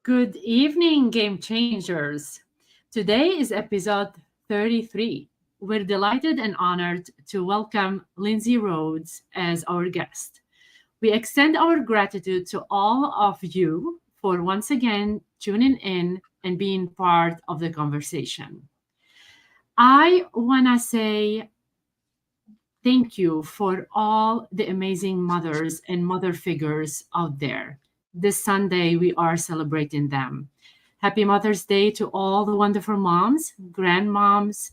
Good evening, game changers. Today is episode 33. We're delighted and honored to welcome Lindsay Rhodes as our guest. We extend our gratitude to all of you for once again tuning in and being part of the conversation. I want to say thank you for all the amazing mothers and mother figures out there. This Sunday, we are celebrating them. Happy Mother's Day to all the wonderful moms, grandmoms,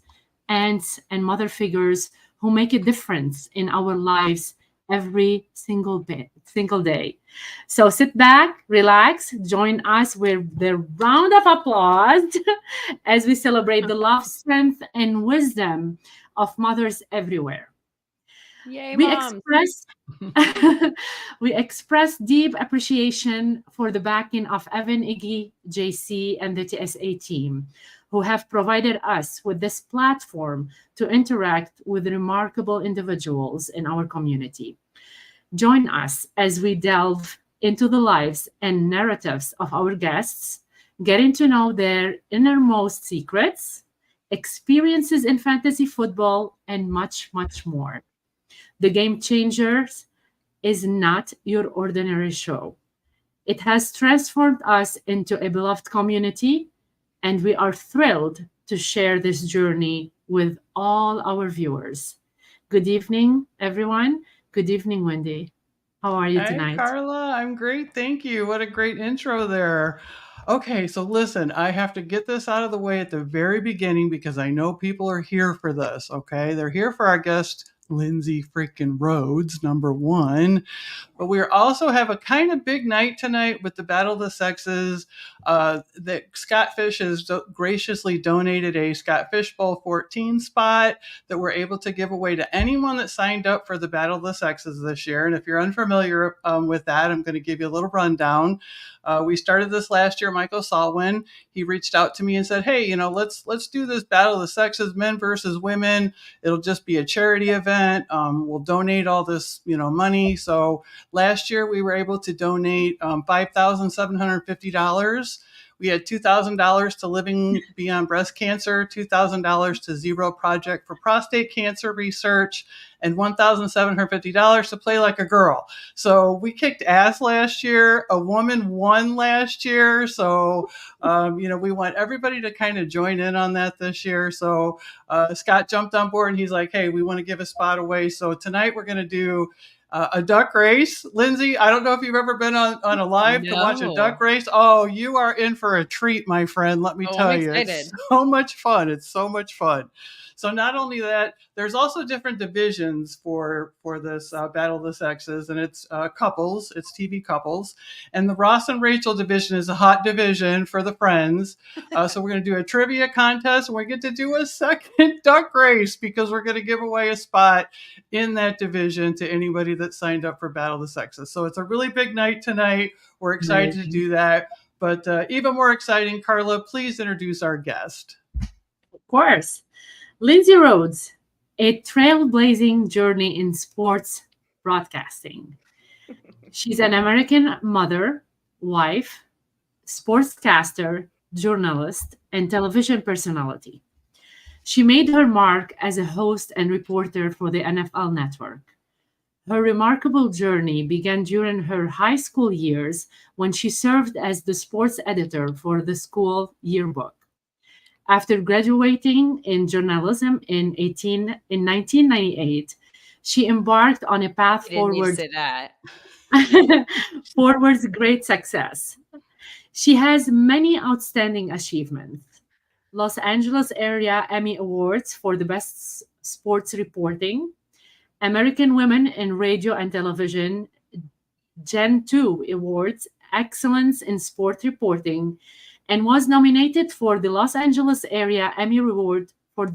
aunts, and mother figures who make a difference in our lives every single day. So sit back, relax, join us with the round of applause as we celebrate the love, strength, and wisdom of mothers everywhere. Yay, We moms. express we express deep appreciation for the backing of Evan, Iggy, JC, and the TSA team, who have provided us with this platform to interact with remarkable individuals in our community. Join us as we delve into the lives and narratives of our guests, getting to know their innermost secrets, experiences in fantasy football, and much, much more. The Game Changers is not your ordinary show. It has transformed us into a beloved community, and we are thrilled to share this journey with all our viewers. Good evening, everyone. Good evening, Wendy. How are you Hey, tonight? Carla, I'm great. Thank you. What a great intro there. Okay, so listen, I have to get this out of the way at the very beginning because I know people are here for this. Okay, they're here for our guest, Lindsay freaking Rhodes, number one. But we also have a kind of big night tonight with the Battle of the Sexes. That Scott Fish has graciously donated a Scott Fish Bowl 14 spot that we're able to give away to anyone that signed up for the Battle of the Sexes this year. And if you're unfamiliar with that, I'm going to give you a little rundown. We started this last year. Michael Salwin, he reached out to me and said, "Hey, let's do this Battle of the Sexes, men versus women. It'll just be a charity event. We'll donate all this, money." So last year we were able to donate $5,750. We had $2,000 to Living Beyond Breast Cancer, $2,000 to Zero Project for Prostate Cancer Research, and $1,750 to Play Like a Girl. So we kicked ass last year. A woman won last year. So, we want everybody to kind of join in on that this year. So Scott jumped on board and he's like, "Hey, we want to give a spot away." So tonight we're going to do a duck race. Lindsay, I don't know if you've ever been on a live to watch a duck race. Oh, you are in for a treat, my friend. Let me tell I'm you, excited. it's so much fun. It's so much fun. So not only that, there's also different divisions for this Battle of the Sexes, and it's couples. It's TV couples, and the Ross and Rachel division is a hot division for the friends. So we're going to do a trivia contest, and we get to do a second duck race because we're going to give away a spot in that division to anybody that signed up for Battle of the Sexes. So it's a really big night tonight. We're excited to do that. But even more exciting, Carla, please introduce our guest. Of course. Lindsay Rhodes, a trailblazing journey in sports broadcasting. She's an American mother, wife, sportscaster, journalist, and television personality. She made her mark as a host and reporter for the NFL Network. Her remarkable journey began during her high school years when she served as the sports editor for the school yearbook. After graduating in journalism in 1998, she embarked on a path forward forwards great success. She has many outstanding achievements. Los Angeles Area Emmy Awards for the Best Sports Reporting, American Women in Radio and Television Gen 2 Awards, Excellence in Sport Reporting, and was nominated for the Los Angeles Area Emmy Award for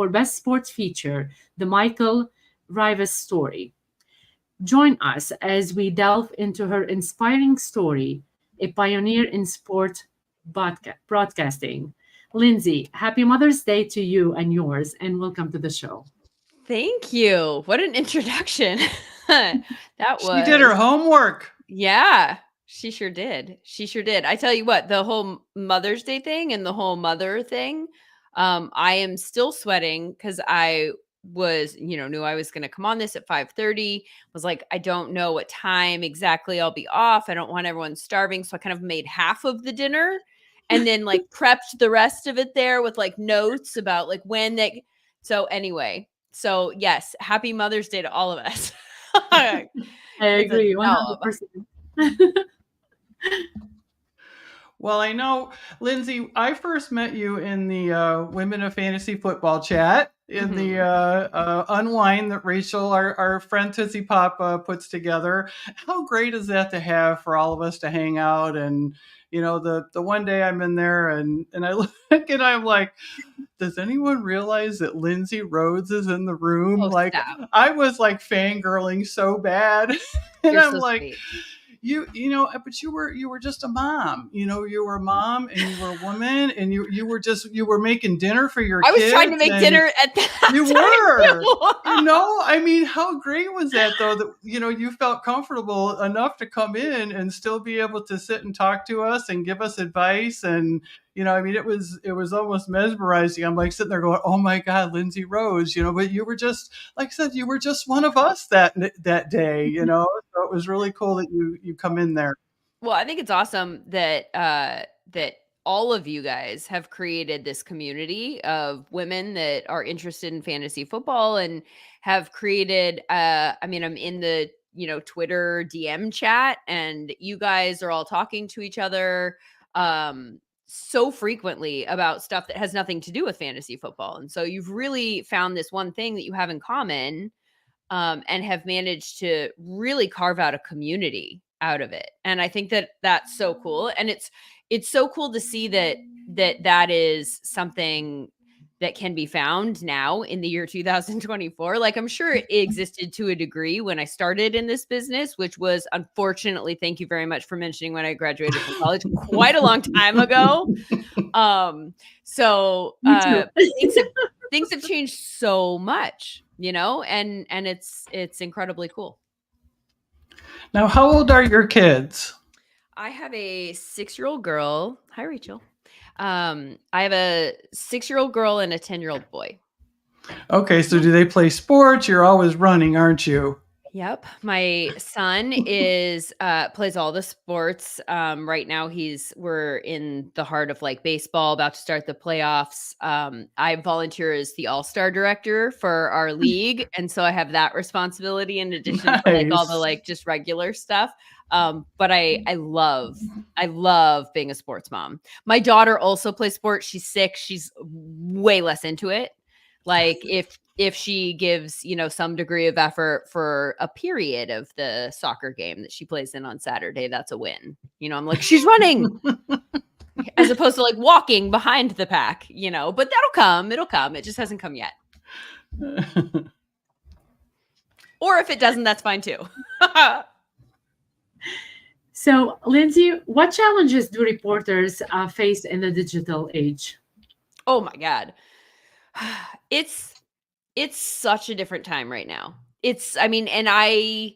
Best Sports Feature, The Michael Rivas Story. Join us as we delve into her inspiring story, a pioneer in sport broadcasting. Lindsay, happy Mother's Day to you and yours, and welcome to the show. Thank you. What an introduction. That was. She did her homework. Yeah. She sure did. She sure did. I tell you what, the whole Mother's Day thing and the whole mother thing, I am still sweating because I was, knew I was going to come on this at 5:30. Was like, I don't know what time exactly I'll be off. I don't want everyone starving. So I kind of made half of the dinner and then like prepped the rest of it there with like notes about like when they. So anyway, so yes, happy Mother's Day to all of us. I It's a agree, dub. 100%. Well, I know, Lindsay, I first met you in the Women of Fantasy Football chat, in the unwind that Rachel, our friend Tootsie Pop, puts together. How great is that to have for all of us to hang out? And, the one day I'm in there and I look and I'm like, does anyone realize that Lindsay Rhodes is in the room? Oh, Like, stop. I was like fangirling so bad. And You're I'm so like, sweet. but you were just a mom. You were a mom and you were a woman and you were making dinner for your I was kids. trying to make dinner at that You time were. too. I mean, how great was that though, that you felt comfortable enough to come in and still be able to sit and talk to us and give us advice. And I mean, it was almost mesmerizing. I'm like sitting there going, oh my God, Lindsay Rose, but you were just, like I said, you were just one of us that day, so it was really cool that you come in there. Well, I think it's awesome that that all of you guys have created this community of women that are interested in fantasy football and have created I mean, I'm in the, Twitter DM chat and you guys are all talking to each other so frequently about stuff that has nothing to do with fantasy football. And so you've really found this one thing that you have in common, and have managed to really carve out a community out of it. And I think that that's so cool. And it's so cool to see that is something that can be found now in the year 2024. Like I'm sure it existed to a degree when I started in this business, which was unfortunately, thank you very much for mentioning when I graduated from college, quite a long time ago. So Me too. things have changed so much, and it's incredibly cool. Now, how old are your kids? I have a 6-year-old girl. Hi, Rachel. I have a 6-year-old girl and a 10-year-old boy. Okay, so do they play sports? You're always running, aren't you? Yep. My son is plays all the sports. Right now we're in the heart of like baseball, about to start the playoffs. I volunteer as the all-star director for our league. And so I have that responsibility in addition to like all the Nice. like just regular stuff. But I love being a sports mom. My daughter also plays sports. She's 6. She's way less into it. Like if she gives, some degree of effort for a period of the soccer game that she plays in on Saturday, that's a win. I'm like, she's running as opposed to like walking behind the pack, but that'll come. It'll come. It just hasn't come yet. Or if it doesn't, that's fine too. So, Lindsay, what challenges do reporters face in the digital age? Oh my God. It's such a different time right now. And I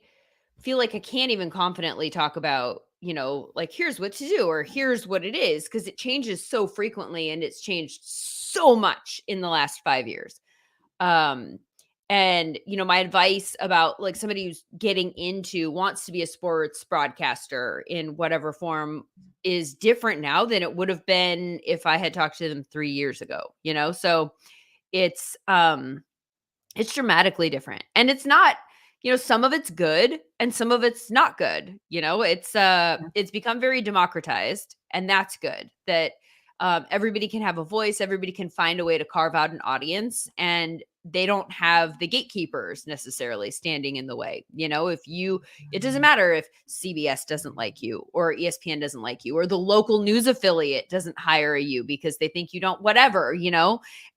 feel like I can't even confidently talk about, like here's what to do or here's what it is, because it changes so frequently and it's changed so much in the last 5 years. And my advice about like somebody who's wants to be a sports broadcaster in whatever form is different now than it would have been if I had talked to them 3 years ago, so it's dramatically different. And it's not, some of it's good and some of it's not good. It's become very democratized, and that's good that everybody can have a voice, everybody can find a way to carve out an audience, and they don't have the gatekeepers necessarily standing in the way. It doesn't matter if CBS doesn't like you or ESPN doesn't like you or the local news affiliate doesn't hire you because they think you don't, whatever,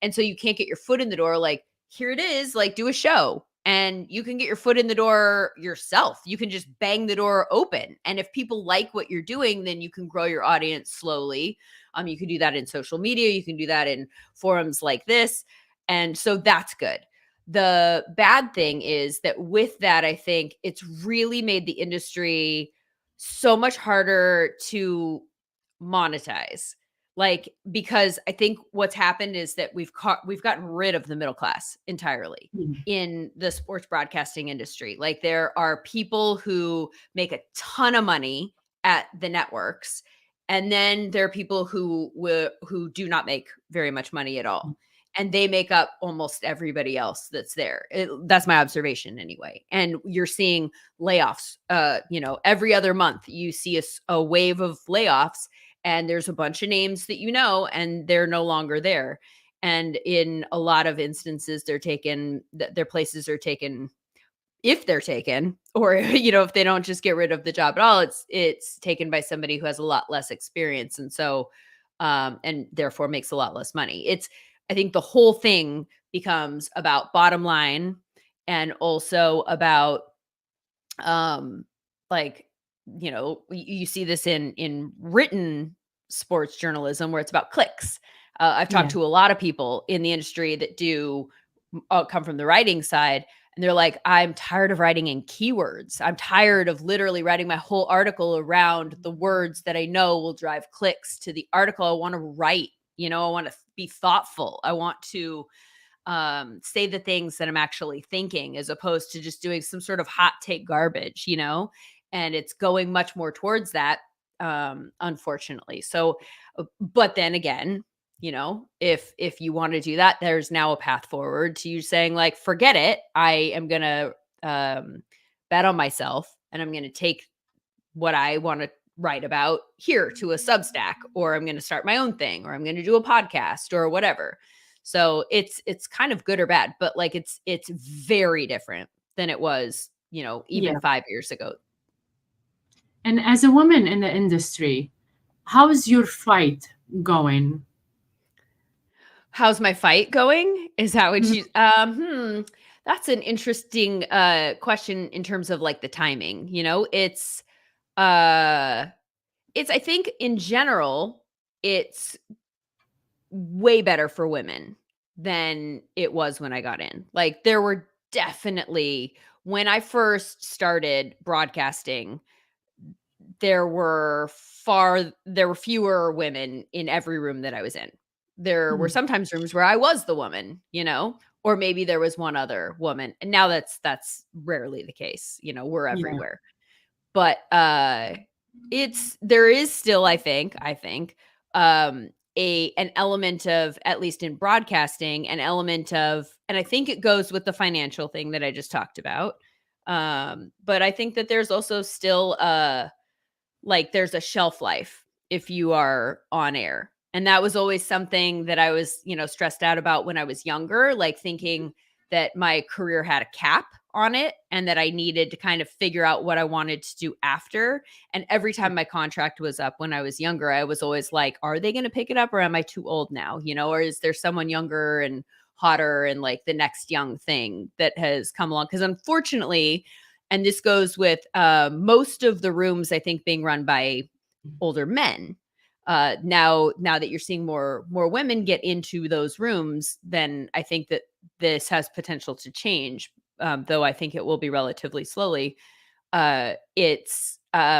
and so you can't get your foot in the door. Like, here it is, like do a show and you can get your foot in the door yourself. You can just bang the door open. And if people like what you're doing, then you can grow your audience slowly. You can do that in social media. You can do that in forums like this. And so that's good. The bad thing is that with that, I think it's really made the industry so much harder to monetize. Like, because I think what's happened is that we've gotten rid of the middle class entirely Mhm. in the sports broadcasting industry. Like, there are people who make a ton of money at the networks, and then there are people who do not make very much money at all, and they make up almost everybody else that's there. That's my observation anyway. And you're seeing layoffs. Every other month you see a wave of layoffs, and there's a bunch of names that and they're no longer there. And in a lot of instances, their places are taken, if they're taken, or if they don't just get rid of the job at all, it's taken by somebody who has a lot less experience, and so and therefore makes a lot less money. I think the whole thing becomes about bottom line, and also about like, you see this in written sports journalism, where it's about clicks. I've talked Yeah. to a lot of people in the industry that come from the writing side, and they're like, I'm tired of writing in keywords. I'm tired of literally writing my whole article around the words that I know will drive clicks to the article. I want to write, I want to be thoughtful. I want to say the things that I'm actually thinking, as opposed to just doing some sort of hot take garbage, and it's going much more towards that, unfortunately. So, but then again, if you want to do that, there's now a path forward to you saying, like, forget it. I am going to bet on myself, and I'm going to take what I want to write about here to a Substack, or I'm going to start my own thing, or I'm going to do a podcast or whatever. So it's kind of good or bad, but like it's very different than it was, even Yeah. 5 years ago. And as a woman in the industry, how is your fight going? How's my fight going? Is that what Mhm. you that's an interesting question in terms of like the timing, it's I think in general, it's way better for women than it was when I got in. Like, there were definitely, when I first started broadcasting, there were fewer women in every room that I was in. There were Mhm. sometimes rooms where I was the woman, or maybe there was one other woman. And now that's rarely the case. We're Yeah. everywhere. But there is still, I think, an element of, at least in broadcasting, an element of, and I think it goes with the financial thing that I just talked about. But I think that there's also still there's a shelf life if you are on air. And that was always something that I was, stressed out about when I was younger, like thinking that my career had a cap on it and that I needed to kind of figure out what I wanted to do after. And every time my contract was up when I was younger, I was always like, are they going to pick it up, or am I too old now? Or is there someone younger and hotter and like the next young thing that has come along? Because unfortunately, and this goes with most of the rooms, I think, being run by older men. Now that you're seeing more women get into those rooms, then I think that this has potential to change, though I think it will be relatively slowly. It's I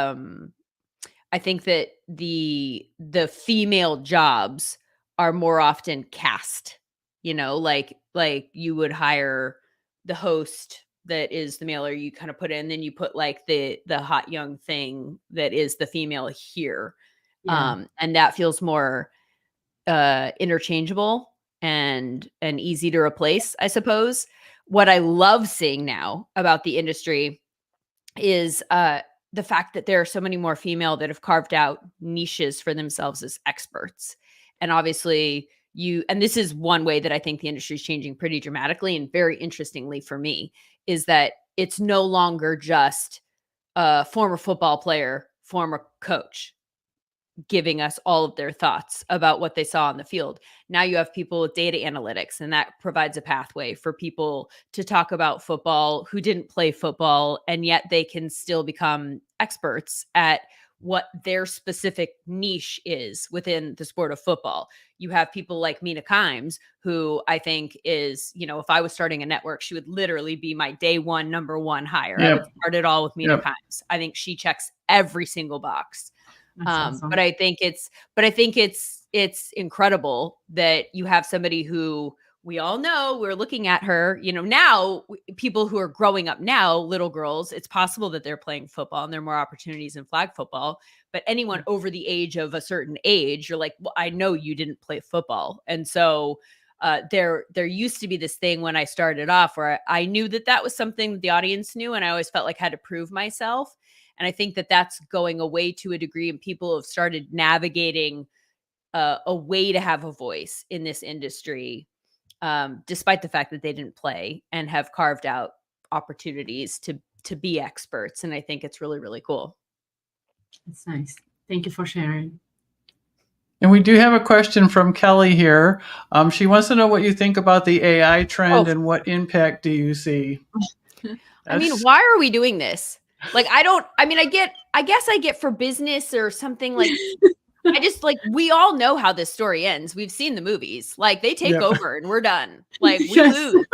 think that the female jobs are more often cast, like you would hire the host that is the male, or you kind of put in, then you put like the hot young thing that is the female here. Yeah. And that feels more interchangeable and easy to replace, I suppose. What I love seeing now about the industry is the fact that there are so many more female that have carved out niches for themselves as experts. And obviously and this is one way that I think the industry is changing pretty dramatically, and very interestingly for me, is that it's no longer just a former football player, former coach giving us all of their thoughts about what they saw on the field. Now you have people with data analytics, and that provides a pathway for people to talk about football who didn't play football, and yet they can still become experts at what their specific niche is within the sport of football. You have people like Mina Kimes, who I think is, if I was starting a network, she would literally be my day one, number one hire. I would start it all with Mina Kimes. I think she checks every single box. Awesome. But I think it's incredible that you have somebody who we all know, we're looking at her, now people who are growing up now, little girls, it's possible that they're playing football and there are more opportunities in flag football, but anyone over the age of a certain age, you're like, well, I know you didn't play football. And so there used to be this thing when I started off where I knew that was something that the audience knew. And I always felt like I had to prove myself. And I think that that's going away to a degree, and people have started navigating a way to have a voice in this industry, despite the fact that they didn't play, and have carved out opportunities to be experts. And I think it's really, really cool. That's nice. Thank you for sharing. And we do have a question from Kelly here. She wants to know what you think about the AI trend and what impact do you see? I mean, why are we doing this? Like, I guess I get for business or something, like, I just, like, we all know how this story ends. We've seen the movies. Like, they take over and we're done. Like, we lose.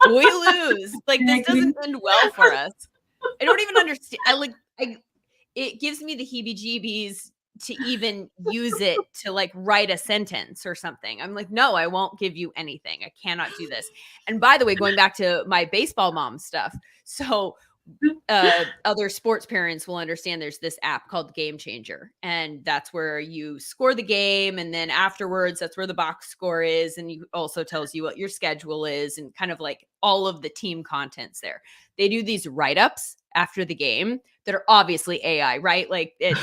We lose. Like, this doesn't end well for us. I don't even understand. It gives me the heebie-jeebies to even use it to, like, write a sentence or something. I'm like, no, I won't give you anything. I cannot do this. And by the way, going back to my baseball mom stuff. So other sports parents will understand there's this app called Game Changer, and that's where you score the game, and then afterwards that's where the box score is, and you also tells you what your schedule is and kind of like all of the team contents there. They do these write-ups after the game that are obviously AI, right? Like but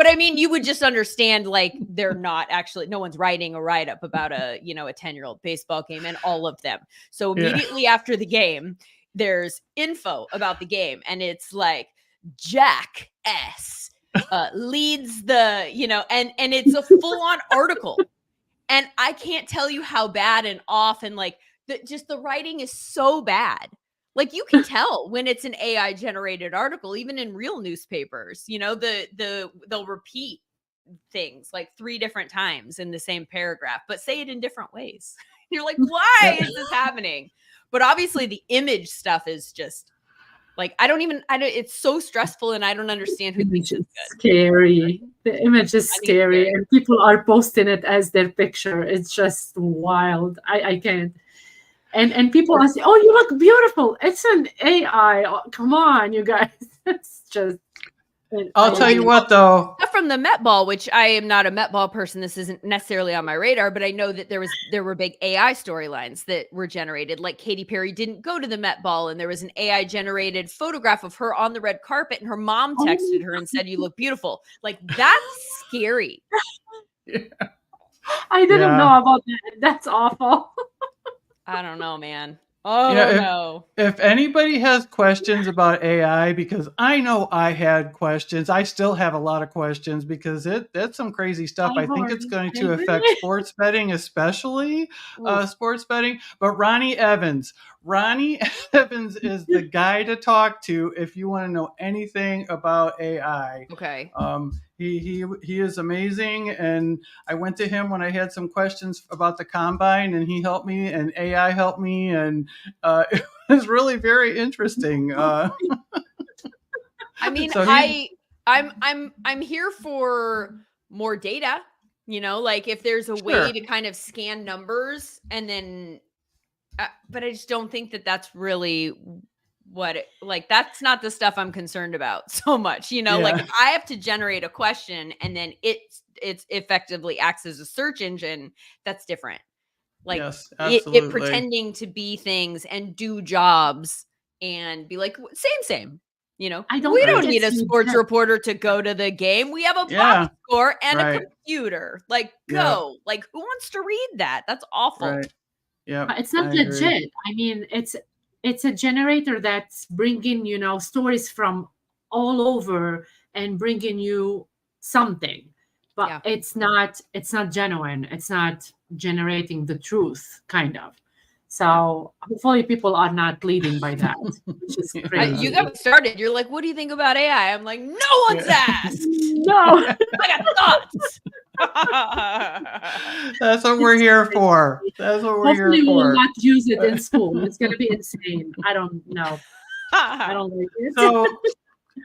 I mean, you would just understand, like, they're not actually, no one's writing a write-up about a 10-year-old baseball game, and all of them. So immediately after the game, there's info about the game, and it's like Jack S leads the, and it's a full-on article. And I can't tell you how bad and off, and like just the writing is so bad. Like, you can tell when it's an AI generated article, even in real newspapers, they'll repeat things like 3 different times in the same paragraph, but say it in different ways. You're like, why is this happening? But obviously the image stuff is just like, it's so stressful, and I don't understand who thinks it's good. Scary. The image is scary, and people are posting it as their picture. It's just wild. I can't. And people are saying, oh, you look beautiful. It's an AI. Oh, come on, you guys. It's just. I'll tell you what, though. From the Met Ball, which I am not a Met Ball person, this isn't necessarily on my radar, but I know that there were big AI storylines that were generated. Like, Katy Perry didn't go to the Met Ball, and there was an AI generated photograph of her on the red carpet, and her mom texted her and said, "You look beautiful." Like, that's scary. I didn't know about that. That's awful. I don't know, man. No. If anybody has questions about AI, because I know I had questions, I still have a lot of questions, because that's some crazy stuff. I think it's going to affect sports betting, especially sports betting. But Ronnie Evans is the guy to talk to if you want to know anything about AI. Okay. He is amazing, and I went to him when I had some questions about the combine, and he helped me, and AI helped me, and it was really very interesting. I mean, so I'm here for more data. Like, if there's a way to kind of scan numbers, and then, but I just don't think that that's really that's not the stuff I'm concerned about so much. Like, if I have to generate a question and then it's effectively acts as a search engine, that's different. Like, yes, it pretending to be things and do jobs and be like, same. We don't need a sports reporter to go to the game. We have a box score and a computer. Like, go. Like, who wants to read that? That's awful. Right. Yeah, it's not legit. I mean, it's a generator that's bringing, stories from all over and bringing you something, but it's not genuine. It's not generating the truth, kind of. So hopefully people are not leading by that, which is crazy. You got me started. You're like, what do you think about AI? I'm like, no one's asked. No. I got thoughts. That's what we're here for. That's what we're Hopefully here we will for. not use it in school. It's going to be insane. I don't know. I don't like it.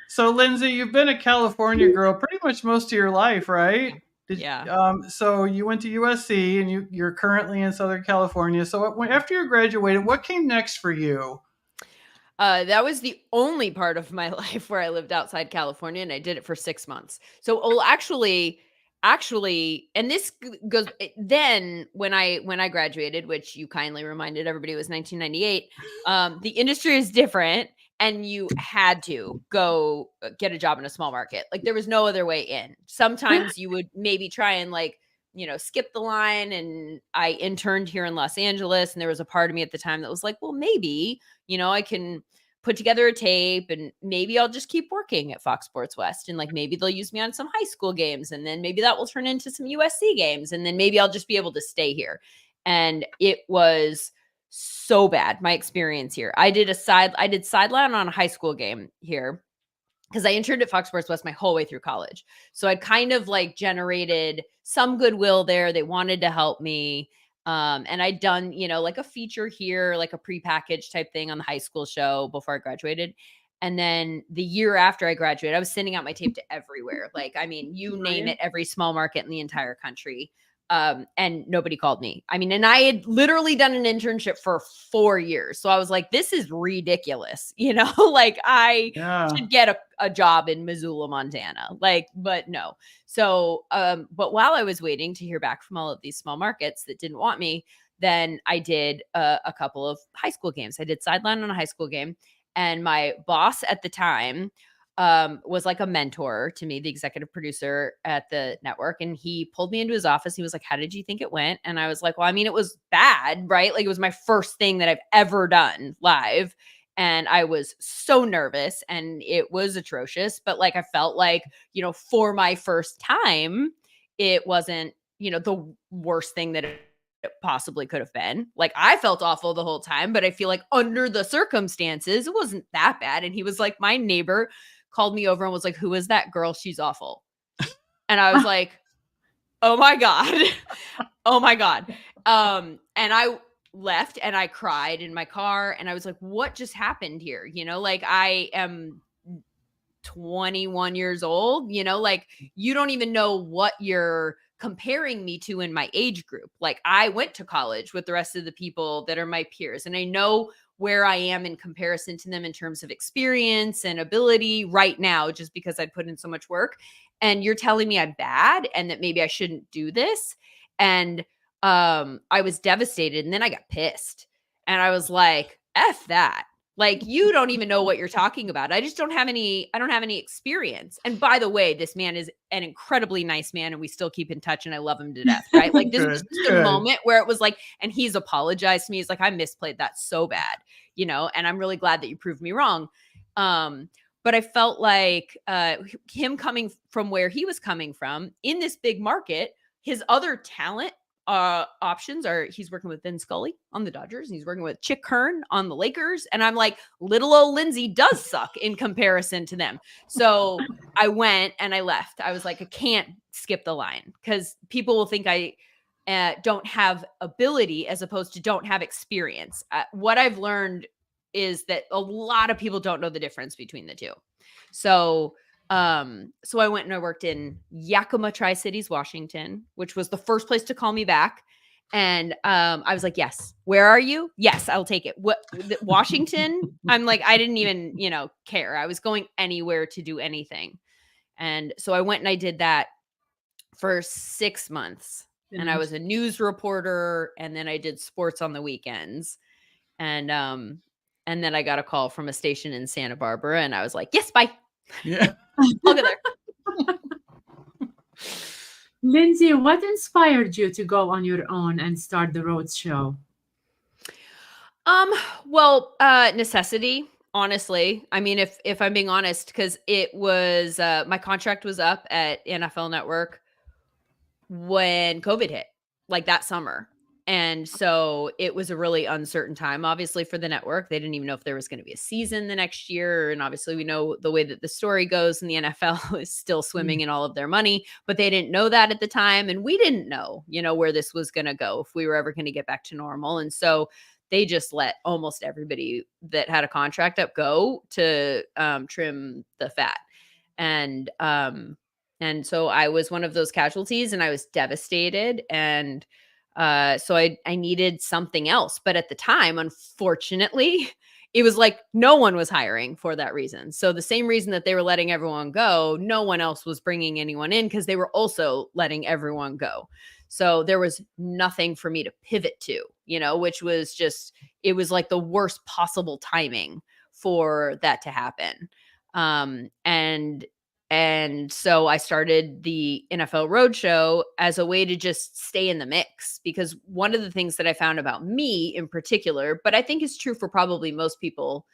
So Lindsay, you've been a California girl pretty much most of your life, right? Yeah. So you went to USC and you're currently in Southern California. So after you graduated, what came next for you? That was the only part of my life where I lived outside California, and I did it for 6 months. So, actually, and this goes then when I graduated, which you kindly reminded everybody was 1998. The industry is different, and you had to go get a job in a small market. Like there was no other way in. Sometimes you would maybe try and skip the line. And I interned here in Los Angeles, and there was a part of me at the time that was like, well, maybe I can put together a tape and maybe I'll just keep working at Fox Sports West. And maybe they'll use me on some high school games. And then maybe that will turn into some USC games. And then maybe I'll just be able to stay here. And it was so bad. My experience here. I did sideline on a high school game here because I interned at Fox Sports West my whole way through college. So I'd kind of generated some goodwill there. They wanted to help me. And I'd done, a feature here, like a prepackaged type thing on the high school show before I graduated. And then the year after I graduated, I was sending out my tape to everywhere. You name it, every small market in the entire country. And nobody called me. And I had literally done an internship for 4 years. So I was like, this is ridiculous. I should get a job in Missoula, Montana. But no. So, but while I was waiting to hear back from all of these small markets that didn't want me, then I did a couple of high school games. I did sideline on a high school game. And my boss at the time was like a mentor to me, the executive producer at the network. And he pulled me into his office. He was like, how did you think it went? And I was like, well, it was bad, right? It was my first thing that I've ever done live. And I was so nervous and it was atrocious. But I felt for my first time, it wasn't, the worst thing that it possibly could have been. I felt awful the whole time, but I feel like under the circumstances, it wasn't that bad. And he was like, my neighbor called me over and was like, who is that girl? She's awful. And I was like, oh my God. Oh my God. And I left and I cried in my car and I was like, what just happened here? I am 21 years old, you don't even know what you're comparing me to in my age group. I went to college with the rest of the people that are my peers, and I know where I am in comparison to them in terms of experience and ability right now, just because I put in so much work. And you're telling me I'm bad and that maybe I shouldn't do this. And I was devastated. And then I got pissed and I was like, F that. You don't even know what you're talking about. I don't have any experience. And by the way, this man is an incredibly nice man and we still keep in touch and I love him to death. Right. This was just a moment where it was and he's apologized to me. He's like, I misplayed that so bad, and I'm really glad that you proved me wrong. But I felt like him coming from where he was coming from in this big market, his other talent options are he's working with Vin Scully on the Dodgers and he's working with Chick Hearn on the Lakers. And I'm like, little old Lindsay does suck in comparison to them. So I went and I left. I was like, I can't skip the line because people will think I don't have ability as opposed to don't have experience. What I've learned is that a lot of people don't know the difference between the two. So I went and I worked in Yakima, Tri-Cities, Washington, which was the first place to call me back. And I was like, yes. Where are you? Yes, I'll take it. What Washington? I'm like, I didn't even, care. I was going anywhere to do anything. And so I went and I did that for 6 months. And I was a news reporter. And then I did sports on the weekends. And then I got a call from a station in Santa Barbara. And I was like, yes, bye. Yeah. I'll get there. Lindsay, what inspired you to go on your own and start the Rhodes Show? Well, necessity, honestly. If I'm being honest, because it was my contract was up at NFL Network when COVID hit, that summer. And so it was a really uncertain time, obviously, for the network. They didn't even know if there was going to be a season the next year. And obviously, we know the way that the story goes, and the NFL is still swimming in all of their money, but they didn't know that at the time. And we didn't know, where this was going to go, if we were ever going to get back to normal. And so they just let almost everybody that had a contract up go to trim the fat. And so I was one of those casualties, and I was devastated. And so I needed something else. But at the time, unfortunately, it was like no one was hiring for that reason. So the same reason that they were letting everyone go, no one else was bringing anyone in, because they were also letting everyone go. So there was nothing for me to pivot to, which was just, it was like the worst possible timing for that to happen. And so I started the NFL Roadshow as a way to just stay in the mix, because one of the things that I found about me in particular, but I think is true for probably most people,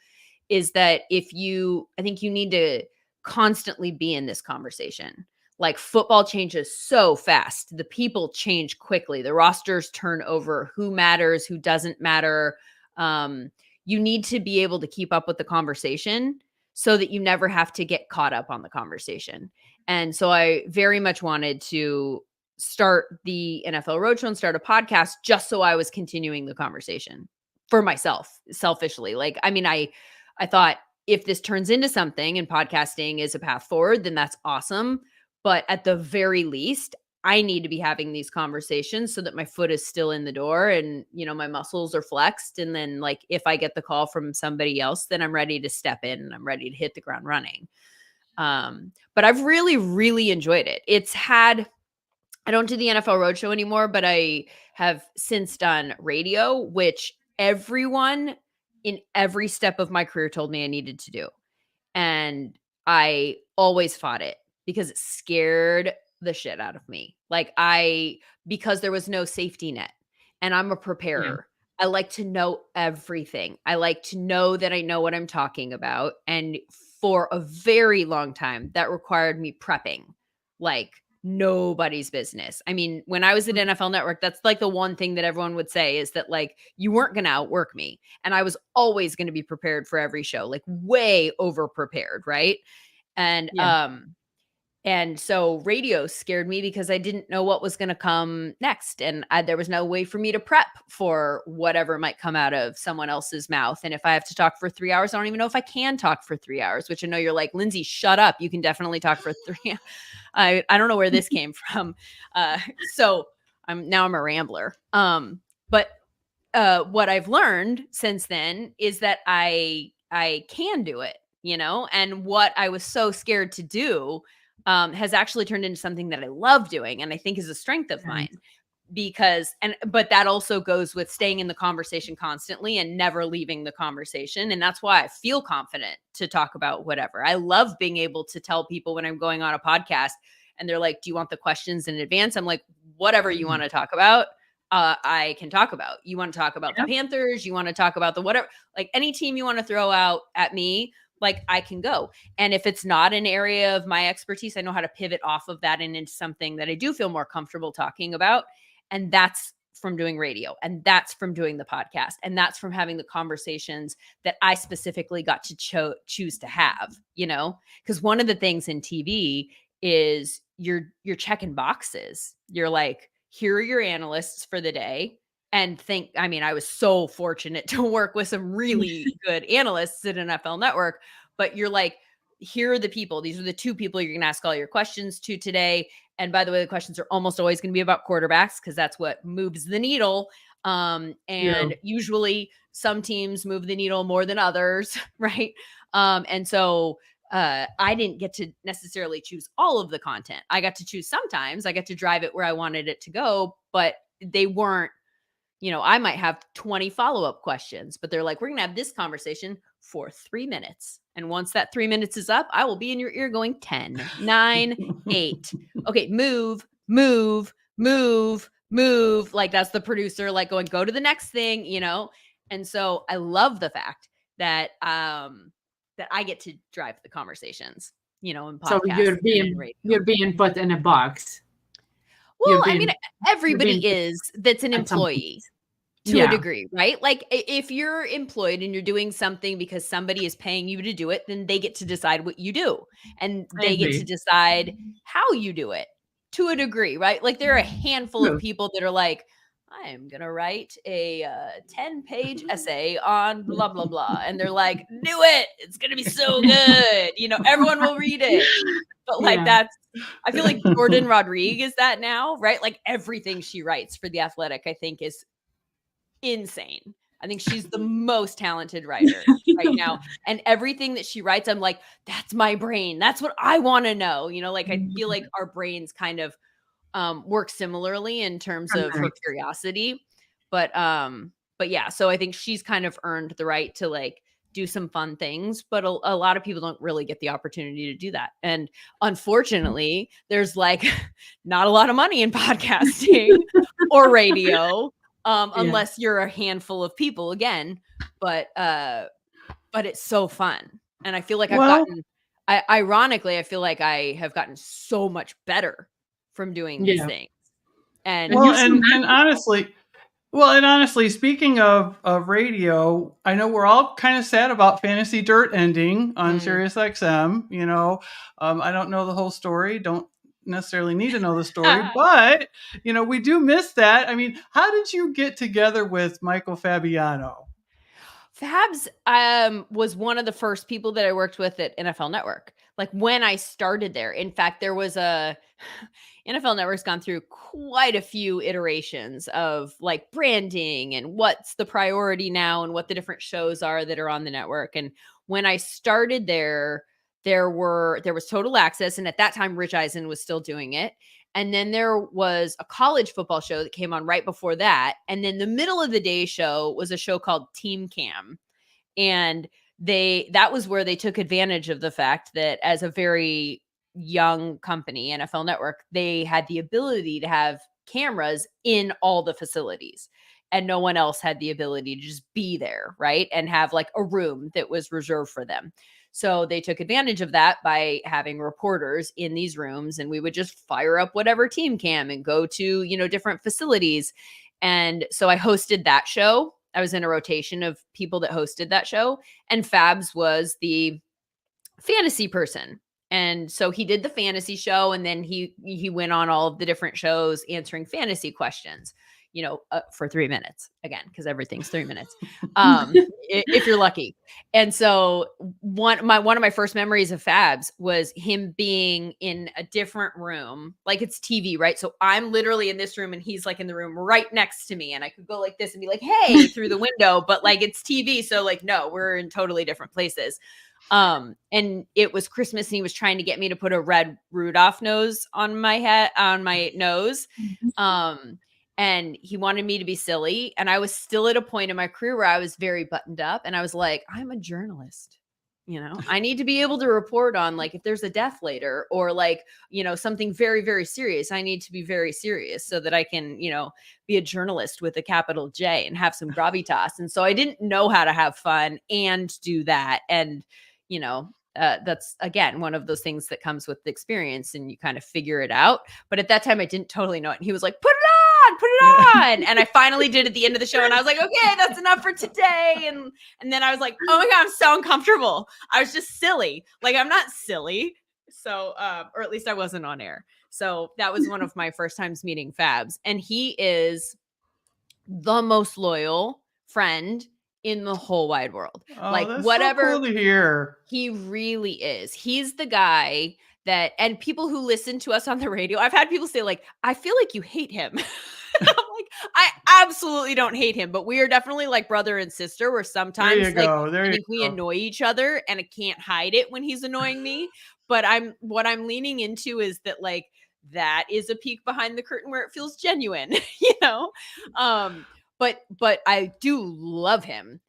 is that I think you need to constantly be in this conversation. Like, football changes so fast. The people change quickly. The rosters turn over. Who matters, who doesn't matter. You need to be able to keep up with the conversation so that you never have to get caught up on the conversation. And so I very much wanted to start the NFL Roadshow and start a podcast just so I was continuing the conversation for myself, selfishly. Like, I mean, I thought, if this turns into something and podcasting is a path forward, then that's awesome. But at the very least, I need to be having these conversations so that my foot is still in the door and, my muscles are flexed. And then, like, if I get the call from somebody else, then I'm ready to step in and I'm ready to hit the ground running. But I've really, really enjoyed it. I don't do the NFL Roadshow anymore, but I have since done radio, which everyone in every step of my career told me I needed to do. And I always fought it because it scared the shit out of me. Like, because there was no safety net, and I'm a preparer. I like to know everything. I like to know that I know what I'm talking about. And for a very long time, that required me prepping like nobody's business. I mean, when I was at NFL Network, that's like the one thing that everyone would say, is that, like, you weren't going to outwork me. And I was always going to be prepared for every show, like way over prepared. Right. And so radio scared me because I didn't know what was going to come next. And there was no way for me to prep for whatever might come out of someone else's mouth. And if I have to talk for 3 hours, I don't even know if I can talk for 3 hours, which I know you're like, Lindsay, shut up. You can definitely talk for 3. I don't know where this came from. So I'm a rambler. But what I've learned since then is that I can do it, and what I was so scared to do has actually turned into something that I love doing, and I think is a strength of mine. But that also goes with staying in the conversation constantly and never leaving the conversation. And that's why I feel confident to talk about whatever. I love being able to tell people when I'm going on a podcast and they're like, do you want the questions in advance? I'm like, whatever you want to talk about, I can talk about. You want to talk about the Panthers? You want to talk about the whatever, like any team you want to throw out at me, like, I can go. And if it's not an area of my expertise, I know how to pivot off of that and into something that I do feel more comfortable talking about. And that's from doing radio, and that's from doing the podcast, and that's from having the conversations that I specifically got to choose to have, because one of the things in TV is you're checking boxes. You're like, here are your analysts for the day. And I was so fortunate to work with some really good analysts at NFL Network, but you're like, here are the people. These are the 2 people you're going to ask all your questions to today. And by the way, the questions are almost always going to be about quarterbacks, because that's what moves the needle. Usually some teams move the needle more than others. Right. And so I didn't get to necessarily choose all of the content. I got to choose sometimes. I got to drive it where I wanted it to go, but they weren't, I might have 20 follow-up questions, but they're like, we're going to have this conversation for 3 minutes. And once that 3 minutes is up, I will be in your ear going 10, 9, 8. Okay, move. Like, that's the producer, like, going, go to the next thing, And so I love the fact that that I get to drive the conversations, in podcasts. So you're being put in a box. Well, I being mean, you're everybody being is that's an at some point. employee to a Yeah. degree, right? Like if you're employed and you're doing something because somebody is paying you to do it, then they get to decide what you do and I they get to agree. decide how you do it to a degree, right? Like there are a handful of True. people that are like, I'm going to write a 10-page essay on blah, blah, blah. And they're like, do it. It's going to be so good. Everyone will read it. But like Yeah. I feel like Jordan Rodriguez is that now, right? Like everything she writes for The Athletic, I think is insane. I think she's the most talented writer right now. And everything that she writes, I'm like, that's my brain. That's what I want to know. Like I feel like our brains kind of work similarly in terms of her curiosity. But yeah, so I think she's kind of earned the right to like do some fun things, but a lot of people don't really get the opportunity to do that. And unfortunately, there's like not a lot of money in podcasting or radio. Unless you're a handful of people again, but it's so fun. And I feel like ironically, I feel like I have gotten so much better from doing these things. And well, and honestly, speaking of radio, I know we're all kind of sad about Fantasy Dirt ending on Sirius XM. I don't know the whole story. Don't necessarily need to know the story, but we do miss that. I mean, how did you get together with Michael Fabiano? Fabs was one of the first people that I worked with at NFL Network. Like when I started there. In fact, there was NFL Network's gone through quite a few iterations of like branding and what's the priority now and what the different shows are that are on the network. And when I started there was Total Access, and at that time Rich Eisen was still doing it. And then there was a college football show that came on right before that. And then the middle of the day show was a show called Team Cam. And that was where they took advantage of the fact that as a very young company, NFL Network, they had the ability to have cameras in all the facilities. And no one else had the ability to just be there, right? And have like a room that was reserved for them. So they took advantage of that by having reporters in these rooms, and we would just fire up whatever team cam and go to, different facilities. And so I hosted that show. I was in a rotation of people that hosted that show, and Fabs was the fantasy person. And so he did the fantasy show, and then he went on all of the different shows answering fantasy questions, for 3 minutes again, because everything's 3 minutes, if you're lucky. And so one of my first memories of Fabs was him being in a different room, like it's TV, right? So I'm literally in this room, and he's like in the room right next to me, and I could go like this and be like, "Hey," through the window, but like it's TV, so like no, we're in totally different places. And it was Christmas, and he was trying to get me to put a red Rudolph nose on my nose. And he wanted me to be silly. And I was still at a point in my career where I was very buttoned up, and I was like, I'm a journalist. I need to be able to report on like if there's a death later or like, something very, very serious. I need to be very serious so that I can, be a journalist with a capital J and have some gravitas. And so I didn't know how to have fun and do that. And, that's again one of those things that comes with the experience, and you kind of figure it out. But at that time I didn't totally know it. And he was like, put it on. And I finally did at the end of the show, and I was like, okay, that's enough for today. And then I was like, oh my God, I'm so uncomfortable. I was just silly. Like, I'm not silly. So, or at least I wasn't on air. So that was one of my first times meeting Fabs. And he is the most loyal friend in the whole wide world. Oh, like that's whatever. So cool to hear. He really is. He's the guy that, and people who listen to us on the radio, I've had people say like, I feel like you hate him. I'm like, I absolutely don't hate him, but we are definitely like brother and sister, where sometimes I think we annoy each other, and I can't hide it when he's annoying me. But what I'm leaning into is that like, that is a peek behind the curtain where it feels genuine, but I do love him.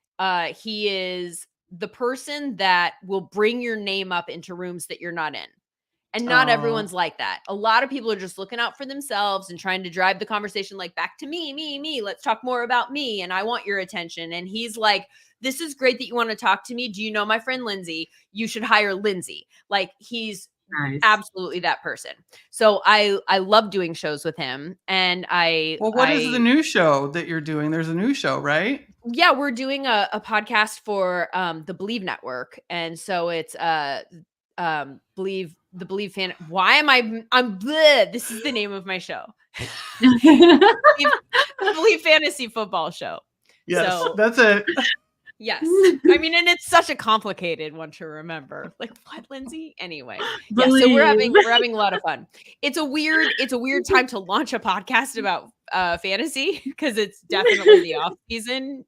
He is the person that will bring your name up into rooms that you're not in. And not everyone's like that. A lot of people are just looking out for themselves and trying to drive the conversation like back to me. Let's talk more about me. And I want your attention. And he's like, this is great that you want to talk to me. Do you know my friend Lindsay? You should hire Lindsay. Like, he's Nice. absolutely that person. So I love doing shows with him, and Well, what is the new show that you're doing? There's a new show, right? yeah, we're doing a podcast for the BLEAV network, and so it's BLEAV, the BLEAV fan. Why am I'm bleh, this is the name of my show. The BLEAV fantasy football show. Yes, So that's it. yes. I mean, and it's such a complicated one to remember. Like, what, Lindsay? Anyway. Yeah, so we're having a lot of fun. It's a weird time to launch a podcast about fantasy, because it's definitely the off season,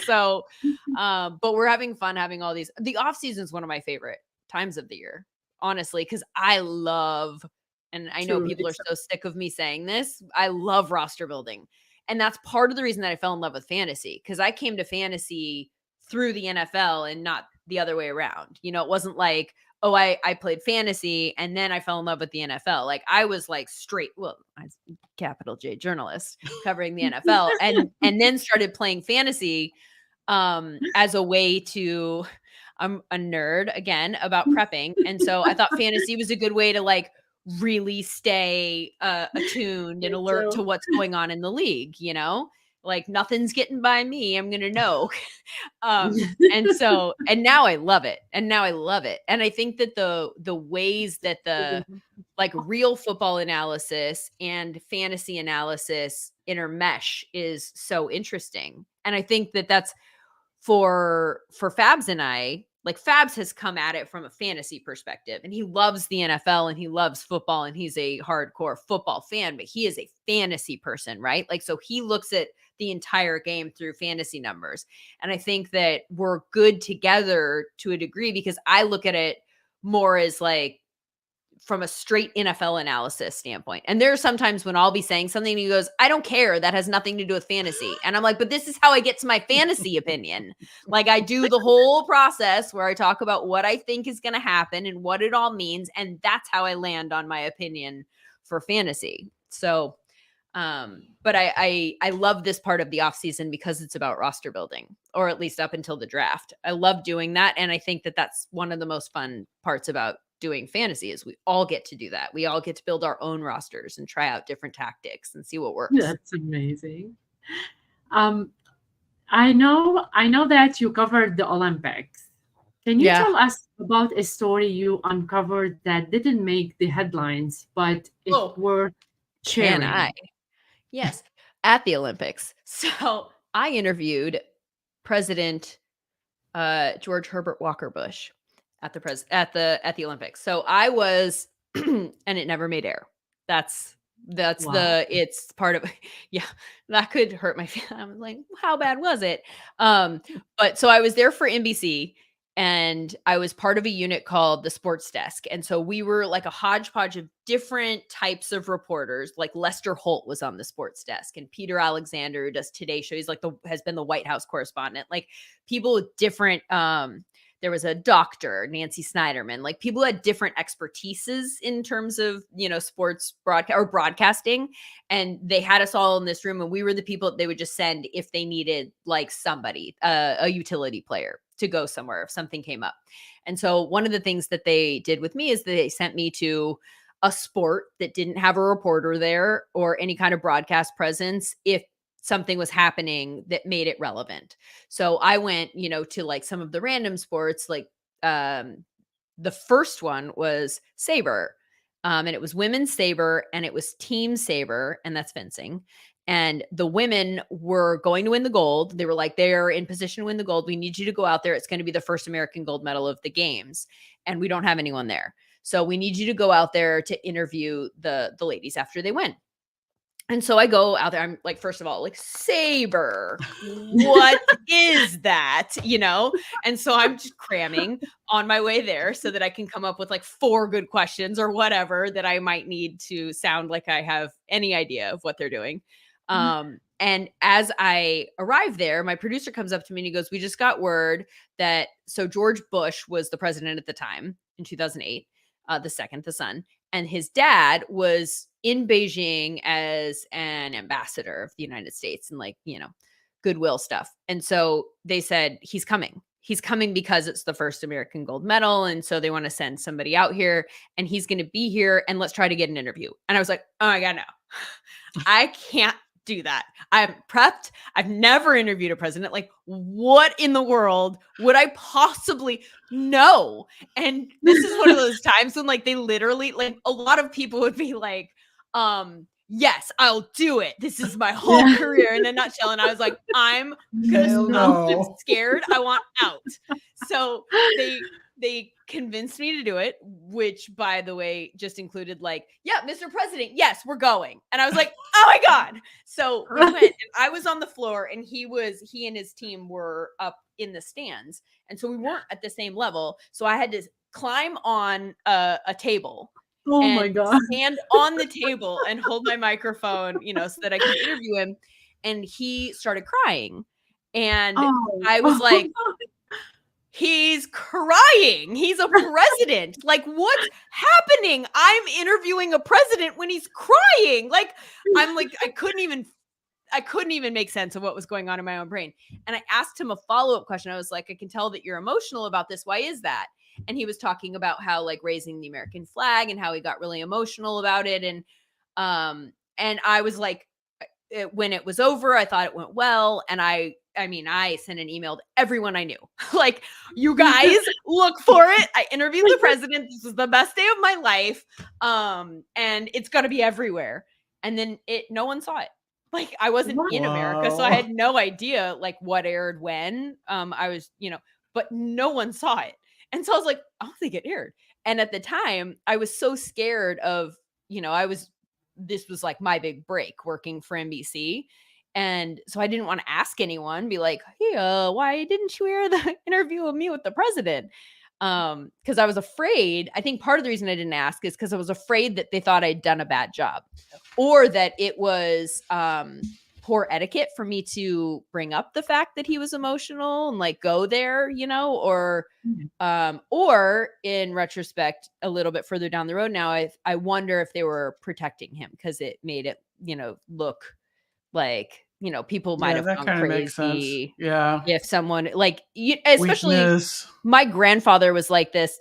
So but we're having fun having all these. The off season is one of my favorite times of the year, honestly, because I love, and I know people are so sick of me saying this, I love roster building. And that's part of the reason that I fell in love with fantasy, because I came to fantasy through the NFL and not the other way around. It wasn't like, oh, I played fantasy and then I fell in love with the NFL. Like, I was like straight, well, I was capital J journalist covering the NFL, and then started playing fantasy as a way to, I'm a nerd again about prepping. And so I thought fantasy was a good way to like really stay attuned and alert to what's going on in the league, like nothing's getting by me. I'm going to know. And now I love it. And I think that the ways that the like real football analysis and fantasy analysis intermesh is so interesting. And I think that that's for Fabs and I, like Fabs has come at it from a fantasy perspective, and he loves the NFL and he loves football and he's a hardcore football fan, but he is a fantasy person, right? Like, so he looks at the entire game through fantasy numbers. And I think that we're good together to a degree, because I look at it more as like from a straight NFL analysis standpoint. And there are sometimes when I'll be saying something and he goes, I don't care. That has nothing to do with fantasy. And I'm like, but this is how I get to my fantasy opinion. Like, I do the whole process where I talk about what I think is going to happen and what it all means. And that's how I land on my opinion for fantasy. So, but I love this part of the off season because it's about roster building, or at least up until the draft. I love doing that. And I think that that's one of the most fun parts about doing fantasy, is we all get to do that. We all get to build our own rosters and try out different tactics and see what works. That's amazing. I know that you covered the Olympics. Can you tell us about a story you uncovered that didn't make the headlines, but it were sharing? Can I? Yes, at the Olympics. So I interviewed President George Herbert Walker Bush at the Olympics. So I was, and it never made air. That's wow. It's part of, yeah, that could hurt my feelings. I was like, how bad was it? But so I was there for NBC, and I was part of a unit called the Sports Desk. And so we were like a hodgepodge of different types of reporters. Like Lester Holt was on the Sports Desk, and Peter Alexander, who does Today Show, he's like has been the White House correspondent. Like people with different, there was a doctor, Nancy Snyderman, like people who had different expertises in terms of, sports broadcasting. And they had us all in this room, and we were the people they would just send if they needed like somebody, a utility player, to go somewhere if something came up. And so one of the things that they did with me is they sent me to a sport that didn't have a reporter there or any kind of broadcast presence if something was happening that made it relevant. So I went, to like some of the random sports, like the first one was saber. And it was women's saber, and it was team saber, and that's fencing. And the women were going to win the gold. They were like, they're in position to win the gold. We need you to go out there. It's going to be the first American gold medal of the games. And we don't have anyone there. So we need you to go out there to interview the ladies after they win. And so I go out there. I'm like, first of all, like, saber, what is that? And so I'm just cramming on my way there so that I can come up with like 4 good questions or whatever that I might need to sound like I have any idea of what they're doing. And as I arrive there, my producer comes up to me and he goes, we just got word that, so George Bush was the president at the time in 2008, the son, and his dad was in Beijing as an ambassador of the United States and like, goodwill stuff. And so they said, he's coming. he's coming because it's the first American gold medal. And so they want to send somebody out here and he's going to be here and let's try to get an interview. And I was like, oh my God, no, I can't do that. I'm prepped. I've never interviewed a president. Like, what in the world would I possibly know? And this is one of those times when like they literally, like a lot of people would be like, yes, I'll do it. This is my whole career in a nutshell. And I was like, I'm gonna stop. I'm scared. I want out. So they convinced me to do it, which by the way, just included like, yeah, Mr. President, yes, we're going. And I was like, oh my God. So we went and I was on the floor and he and his team were up in the stands. And so we weren't at the same level. So I had to climb on a table. Oh my God. Stand on the table and hold my microphone, so that I could interview him. And he started crying. And I was like, he's crying. He's a president. Like, what's happening? I'm interviewing a president when he's crying. Like, I'm like, I couldn't even make sense of what was going on in my own brain. And I asked him a follow-up question. I was like, I can tell that you're emotional about this. Why is that? And he was talking about how like raising the American flag and how he got really emotional about it. And I was like, when it was over, I thought it went well. And I sent an email to everyone I knew, like, you guys look for it. I interviewed the president. This is the best day of my life. And it's going to be everywhere. And then no one saw it. Like, I wasn't in America, so I had no idea like what aired when. I was, but no one saw it. And so I was like, I don't think it aired. And at the time, I was so scared of, this was like my big break working for NBC. And so I didn't want to ask anyone, be like, hey, why didn't you air the interview of me with the president? Because I was afraid. I think part of the reason I didn't ask is because I was afraid that they thought I'd done a bad job, or that it was poor etiquette for me to bring up the fact that he was emotional and like go there, or in retrospect, a little bit further down the road now, I wonder if they were protecting him because it made it, look like, people might have gone crazy. Yeah. If someone like, especially Weakness. My grandfather was like this.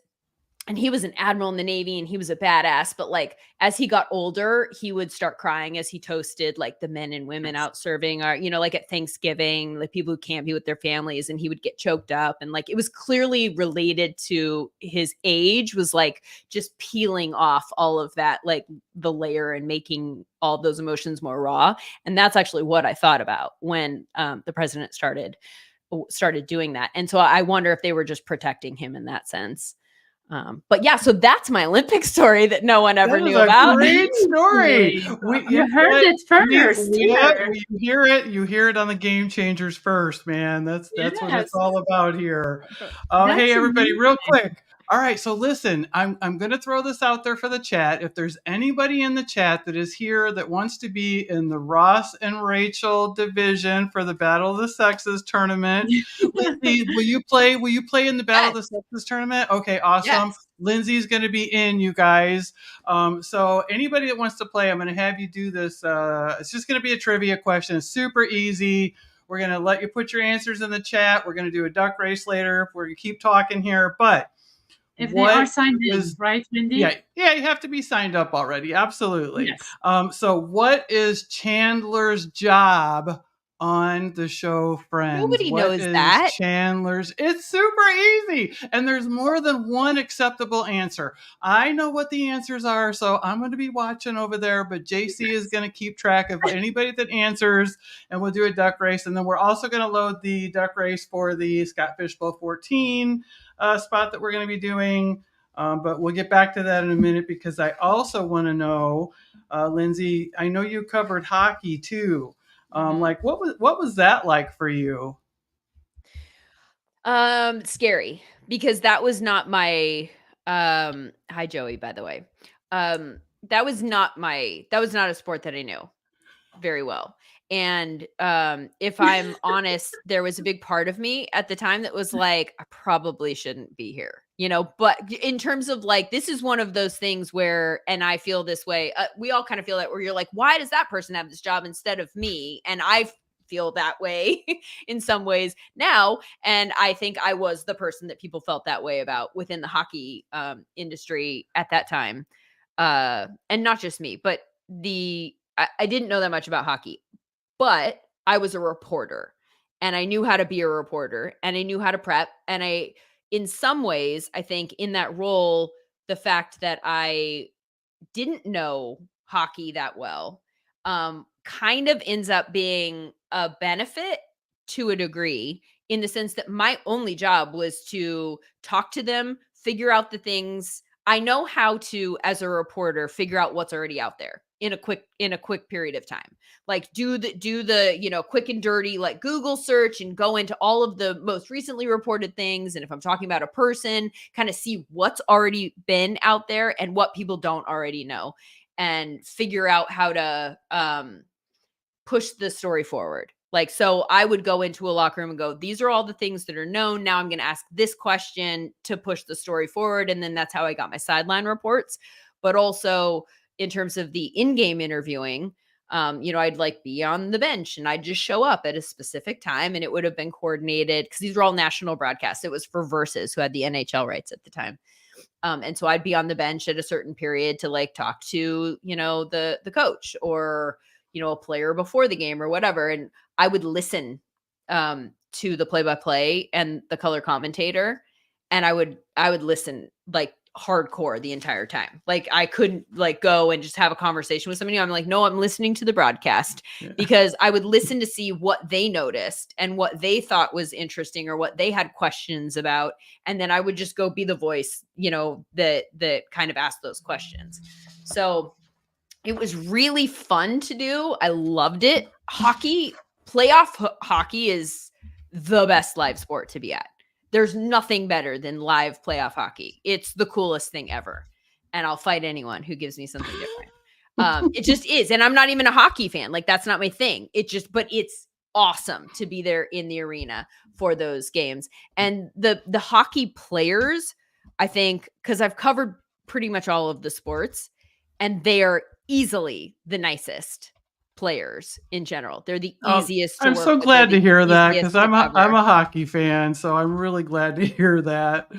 And he was an admiral in the Navy and he was a badass. But like, as he got older, he would start crying as he toasted like the men and women out serving, or, like at Thanksgiving, like people who can't be with their families, and he would get choked up. And like, it was clearly related to his age, was like just peeling off all of that, like the layer, and making all those emotions more raw. And that's actually what I thought about when the president started doing that. And so I wonder if they were just protecting him in that sense. But yeah, so that's my Olympic story that no one ever knew about. Great story. You heard it first. You hear it on the Game Changers first, man. That's what it's all about here. Hey, everybody, real quick. All right, so listen, I'm going to throw this out there for the chat. If there's anybody in the chat that is here that wants to be in the Ross and Rachel division for the Battle of the Sexes tournament, Lindsay, will you play in the Battle of the Sexes tournament? Okay, awesome. Yes. Lindsay's going to be in, you guys. So anybody that wants to play, I'm going to have you do this. It's just going to be a trivia question. It's super easy. We're going to let you put your answers in the chat. We're going to do a duck race later. We're going to keep talking here, but if they are signed in, right, Wendi? Yeah, you have to be signed up already. Absolutely. Yes. So what is Chandler's job on the show Friends? Nobody knows that. Chandler's. It's super easy. And there's more than one acceptable answer. I know what the answers are, so I'm going to be watching over there, but JC is going to keep track of anybody that answers, and we'll do a duck race. And then we're also going to load the duck race for the Scott Fishbowl 14 spot that we're going to be doing. But we'll get back to that in a minute, because I also want to know, Lindsay, I know you covered hockey too. Like what was that like for you? Scary, because that was not my, hi Joey, by the way. That was not a sport that I knew very well. And if I'm honest, there was a big part of me at the time that was like, I probably shouldn't be here, but in terms of like, this is one of those things where, and I feel this way, we all kind of feel that, where you're like, why does that person have this job instead of me? And I've feel that way in some ways now. And I think I was the person that people felt that way about within the hockey industry at that time. And not just me, but I didn't know that much about hockey, but I was a reporter and I knew how to be a reporter and I knew how to prep. And in some ways, I think in that role, the fact that I didn't know hockey that well, kind of ends up being a benefit to a degree, in the sense that my only job was to talk to them, figure out the things. I know how to, as a reporter, figure out what's already out there in a quick period of time. Like do the quick and dirty, like Google search, and go into all of the most recently reported things. And if I'm talking about a person, kind of see what's already been out there and what people don't already know, and figure out how to push the story forward. Like, so I would go into a locker room and go, these are all the things that are known. Now I'm going to ask this question to push the story forward. And then that's how I got my sideline reports. But also in terms of the in-game interviewing, I'd like be on the bench and I'd just show up at a specific time, and it would have been coordinated because these were all national broadcasts. It was for Versus, who had the NHL rights at the time. And so I'd be on the bench at a certain period to like talk to, the coach, or, a player before the game or whatever. And I would listen to the play-by-play and the color commentator. And I would listen like hardcore the entire time. Like I couldn't like go and just have a conversation with somebody. I'm like, no, I'm listening to the broadcast, because I would listen to see what they noticed and what they thought was interesting or what they had questions about. And then I would just go be the voice, that kind of asked those questions. So it was really fun to do. I loved it. Playoff hockey is the best live sport to be at. There's nothing better than live playoff hockey. It's the coolest thing ever. And I'll fight anyone who gives me something different. It just is. And I'm not even a hockey fan. Like that's not my thing. But it's awesome to be there in the arena for those games. And the hockey players, I think, because I've covered pretty much all of the sports, and they are easily the nicest players in general. They're the easiest to I'm work so with. glad to hear that, easiest because to I'm a cover. hockey fan, so I'm really glad to hear that.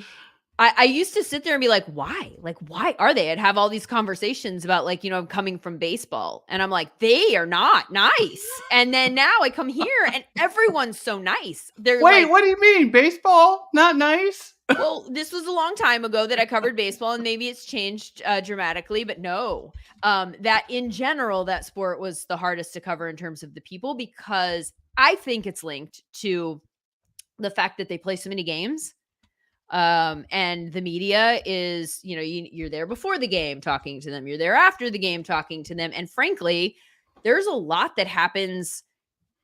I used to sit there and be like, why? Like, why are they? I'd have all these conversations about like, I'm coming from baseball, and I'm like, they are not nice. And then now I come here and everyone's so nice. They're Wait, like, what do you mean? Baseball? Not nice? well, this was a long time ago that I covered baseball, and maybe it's changed dramatically, but no, that in general, that sport was the hardest to cover in terms of the people, because I think it's linked to the fact that they play so many games. And the media is, you're there before the game talking to them, you're there after the game talking to them. And frankly, there's a lot that happens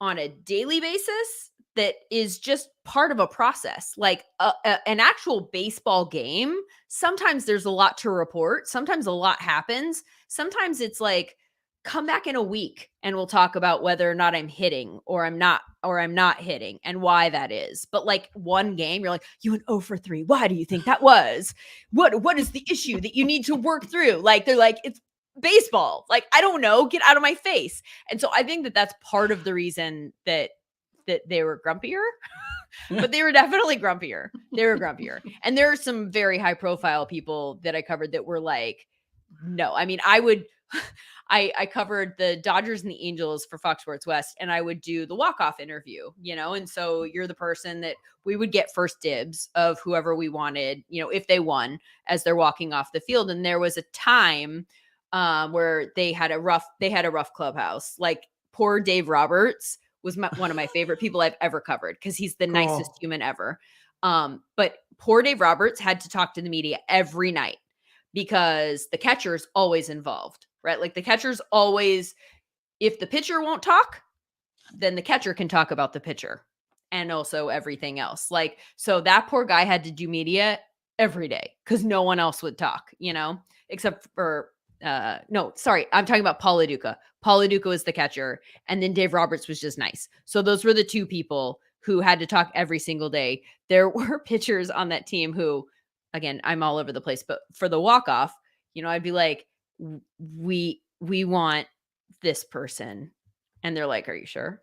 on a daily basis that is just part of a process. Like an actual baseball game, sometimes there's a lot to report. Sometimes a lot happens. Sometimes it's like, come back in a week and we'll talk about whether or not I'm hitting or I'm not hitting and why that is. But like one game, you're like, you went 0 for 3. Why do you think that was? What is the issue that you need to work through? Like, they're like, it's baseball. Like, I don't know, get out of my face. And so I think that that's part of the reason that they were grumpier, but they were definitely grumpier. They were grumpier. And there are some very high profile people that I covered that were like, no, I mean, I covered the Dodgers and the Angels for Fox Sports West, and I would do the walk-off interview, and so you're the person that we would get first dibs of whoever we wanted, if they won, as they're walking off the field. And there was a time where they had a rough clubhouse. Like poor Dave Roberts was one of my favorite people I've ever covered, because he's the nicest human ever. But poor Dave Roberts had to talk to the media every night, because the catcher's always involved, right? Like the catcher's always, if the pitcher won't talk, then the catcher can talk about the pitcher and also everything else. Like, so that poor guy had to do media every day because no one else would talk, except for, no, sorry, I'm talking about Paul LaDuca. Paul LaDuca was the catcher, and then Dave Roberts was just nice. So those were the two people who had to talk every single day. There were pitchers on that team who, again, I'm all over the place, but for the walk-off, I'd be like, we want this person. And they're like, are you sure?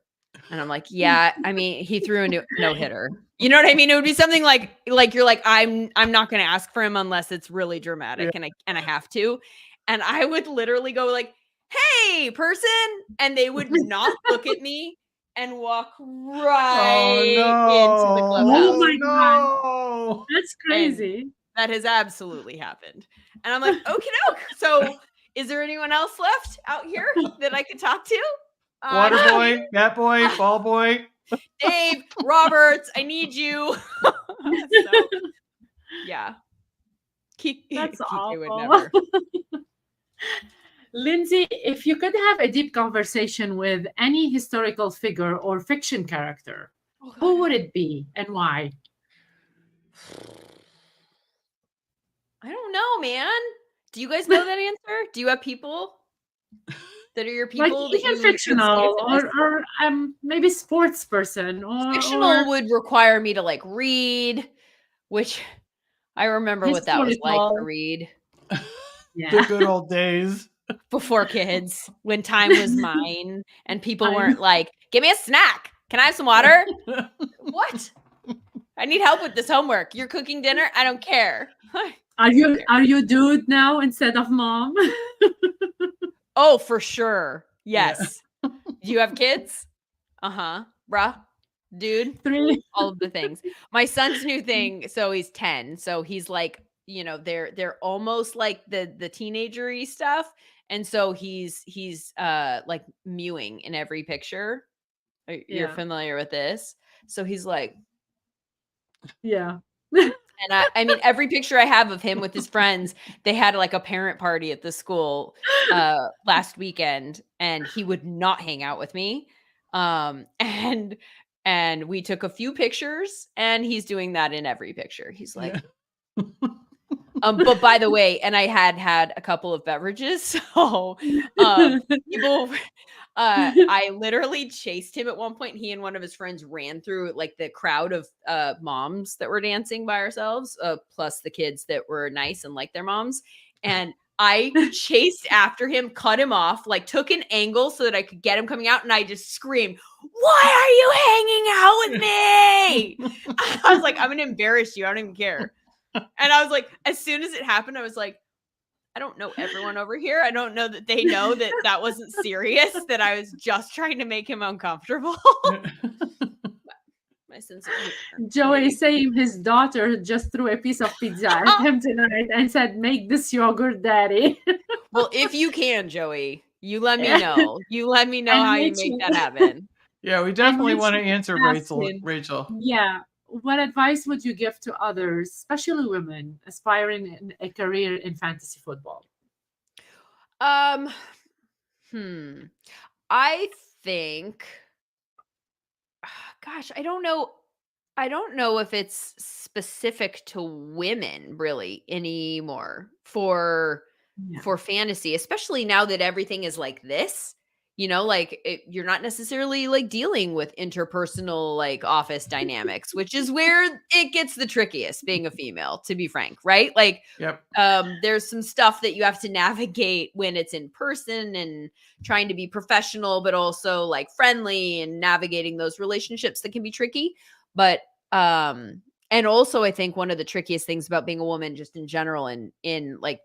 And I'm like, yeah, I mean, he threw a no hitter. You know what I mean? It would be something like you're like, I'm not going to ask for him unless it's really dramatic and I have to. And I would literally go like, hey, person. And they would not look at me and walk right into the clubhouse. Oh my God. no. That's And crazy. that has absolutely happened. And I'm like, okay, doke. So is there anyone else left out here that I could talk to? Water Dave, boy, cat boy, ball boy. Dave, Roberts, I need you. So, yeah. That's Kike would awful. never. Lindsay, if you could have a deep conversation with any historical figure or fiction character, who would it be and why? I don't know, man. Do you guys know that answer? Do you have people that are your Like people that even you would say fictional to this? or maybe sports person or Fictional would require me to like read, which I remember what that was like to historical. read The Yeah. good old days. before kids, when time was mine and people I weren't like, give me a snack. Can I have some water? What? I need help with this homework. You're cooking dinner? I don't care. Are you dude now instead of mom? Oh, for sure. Yeah. Yes. Do you have kids? Uh-huh. Bruh. Dude. 3. All of the things. My son's new thing, so he's 10. So he's like, you know, they're almost like the teenager-y stuff. And so he's like mewing in every picture. You're Yeah. familiar with this. So he's like, Yeah. and I mean, every picture I have of him with his friends, they had like a parent party at the school last weekend, and he would not hang out with me. And we took a few pictures, and he's doing that in every picture. He's like, but by the way, and I had a couple of beverages, so people. I literally chased him at one point. He and one of his friends ran through like the crowd of moms that were dancing by ourselves, plus the kids that were nice and like their moms. And I chased after him, cut him off, like took an angle so that I could get him coming out. And I just screamed, "Why are you hanging out with me?" I was like, "I'm going to embarrass you. I don't even care." And I was like, as soon as it happened, I was like, I don't know everyone over here. I don't know that they know that that wasn't serious, that I was just trying to make him uncomfortable. My sense of humor. Joey maybe. saying his daughter just threw a piece of pizza at him tonight and said, "Make this yogurt, daddy." Well, if you can, Joey, you let me Yeah. know. You let me know And how you Rachel- make that happen. Yeah, we definitely want to Rachel answer asking, Rachel. Yeah. What advice would you give to others, especially women aspiring in a career in fantasy football? I think, gosh, I don't know. I don't know if it's specific to women really anymore for Yeah. fantasy, especially now that everything is like this. You know, like you're not necessarily like dealing with interpersonal like office dynamics, which is where it gets the trickiest being a female, to be frank, right? Like Yep. there's some stuff that you have to navigate when it's in person and trying to be professional, but also like friendly and navigating those relationships that can be tricky. But and also I think one of the trickiest things about being a woman just in general and in like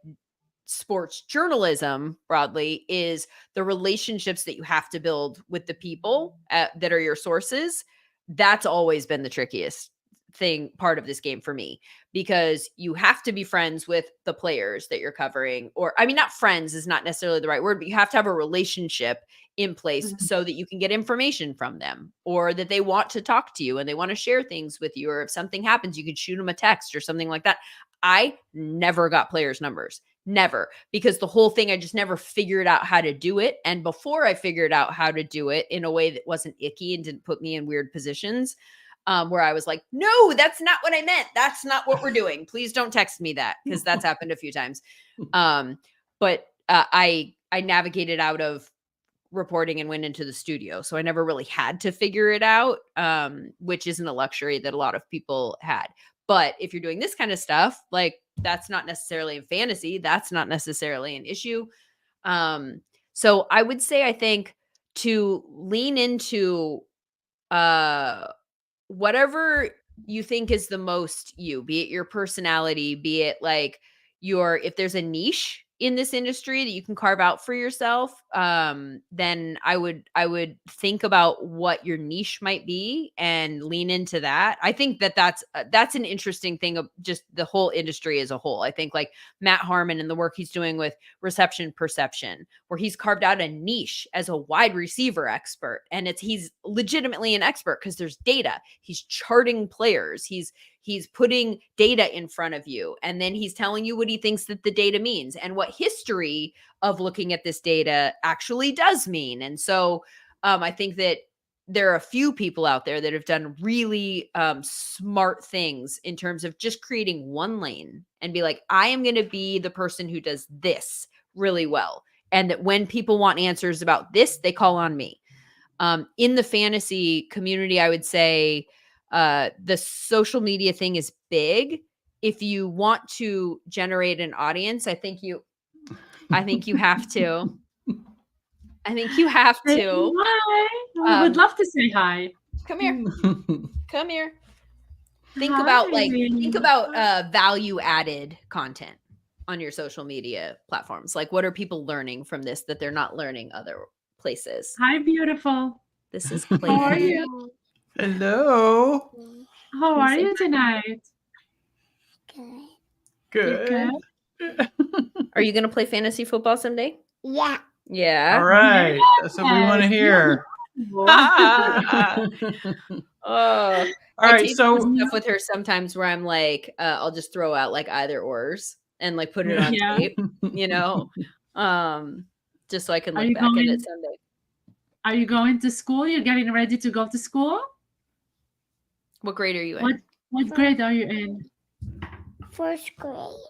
sports journalism broadly is the relationships that you have to build with the people that are your sources. That's always been the trickiest part of this game for me, because you have to be friends with the players that you're covering, or I mean, not friends is not necessarily the right word, but you have to have a relationship in place so that you can get information from them, or that they want to talk to you and they want to share things with you, or if something happens you could shoot them a text or something like that. I never got players' numbers. Never, because the whole thing, I just never figured out how to do it. And before I figured out how to do it in a way that wasn't icky and didn't put me in weird positions, where I was like, no, that's not what I meant. That's not what we're doing. Please don't text me that, because that's happened a few times. But I navigated out of reporting and went into the studio. So I never really had to figure it out, which isn't a luxury that a lot of people had. But if you're doing this kind of stuff, like that's not necessarily in fantasy, that's not necessarily an issue. So I would say, I think to lean into whatever you think is the most you, be it your personality, be it like if there's a niche in this industry that you can carve out for yourself, then I would think about what your niche might be and lean into that. I think that's an interesting thing of just the whole industry as a whole. I think like Matt Harmon and the work he's doing with reception perception, where he's carved out a niche as a wide receiver expert, and he's legitimately an expert because there's data. He's charting players. He's putting data in front of you, and then he's telling you what he thinks that the data means and what history of looking at this data actually does mean. And so I think that there are a few people out there that have done really smart things in terms of just creating one lane and be like, I am going to be the person who does this really well. And that when people want answers about this, they call on me. In the fantasy community, I would say, the social media thing is big. If you want to generate an audience, I think you have to. I think you have to. Hi. I would love to say hi. Come here. Come here. Think Hi. about value added content on your social media platforms. Like, what are people learning from this that they're not learning other places? Hi, beautiful. This is How are Clayton. you? Hello. How are you tonight? Good. Are you going to play fantasy football someday? Yeah. Yeah. All right. That's what we want to hear. Oh, All right. So stuff with her sometimes where I'm like, I'll just throw out like either ors and like put it on Yeah. tape, just so I can Are look you back at going- it someday. Are you going to school? You're getting ready to go to school? What grade are you in? What grade are you in? First grade. All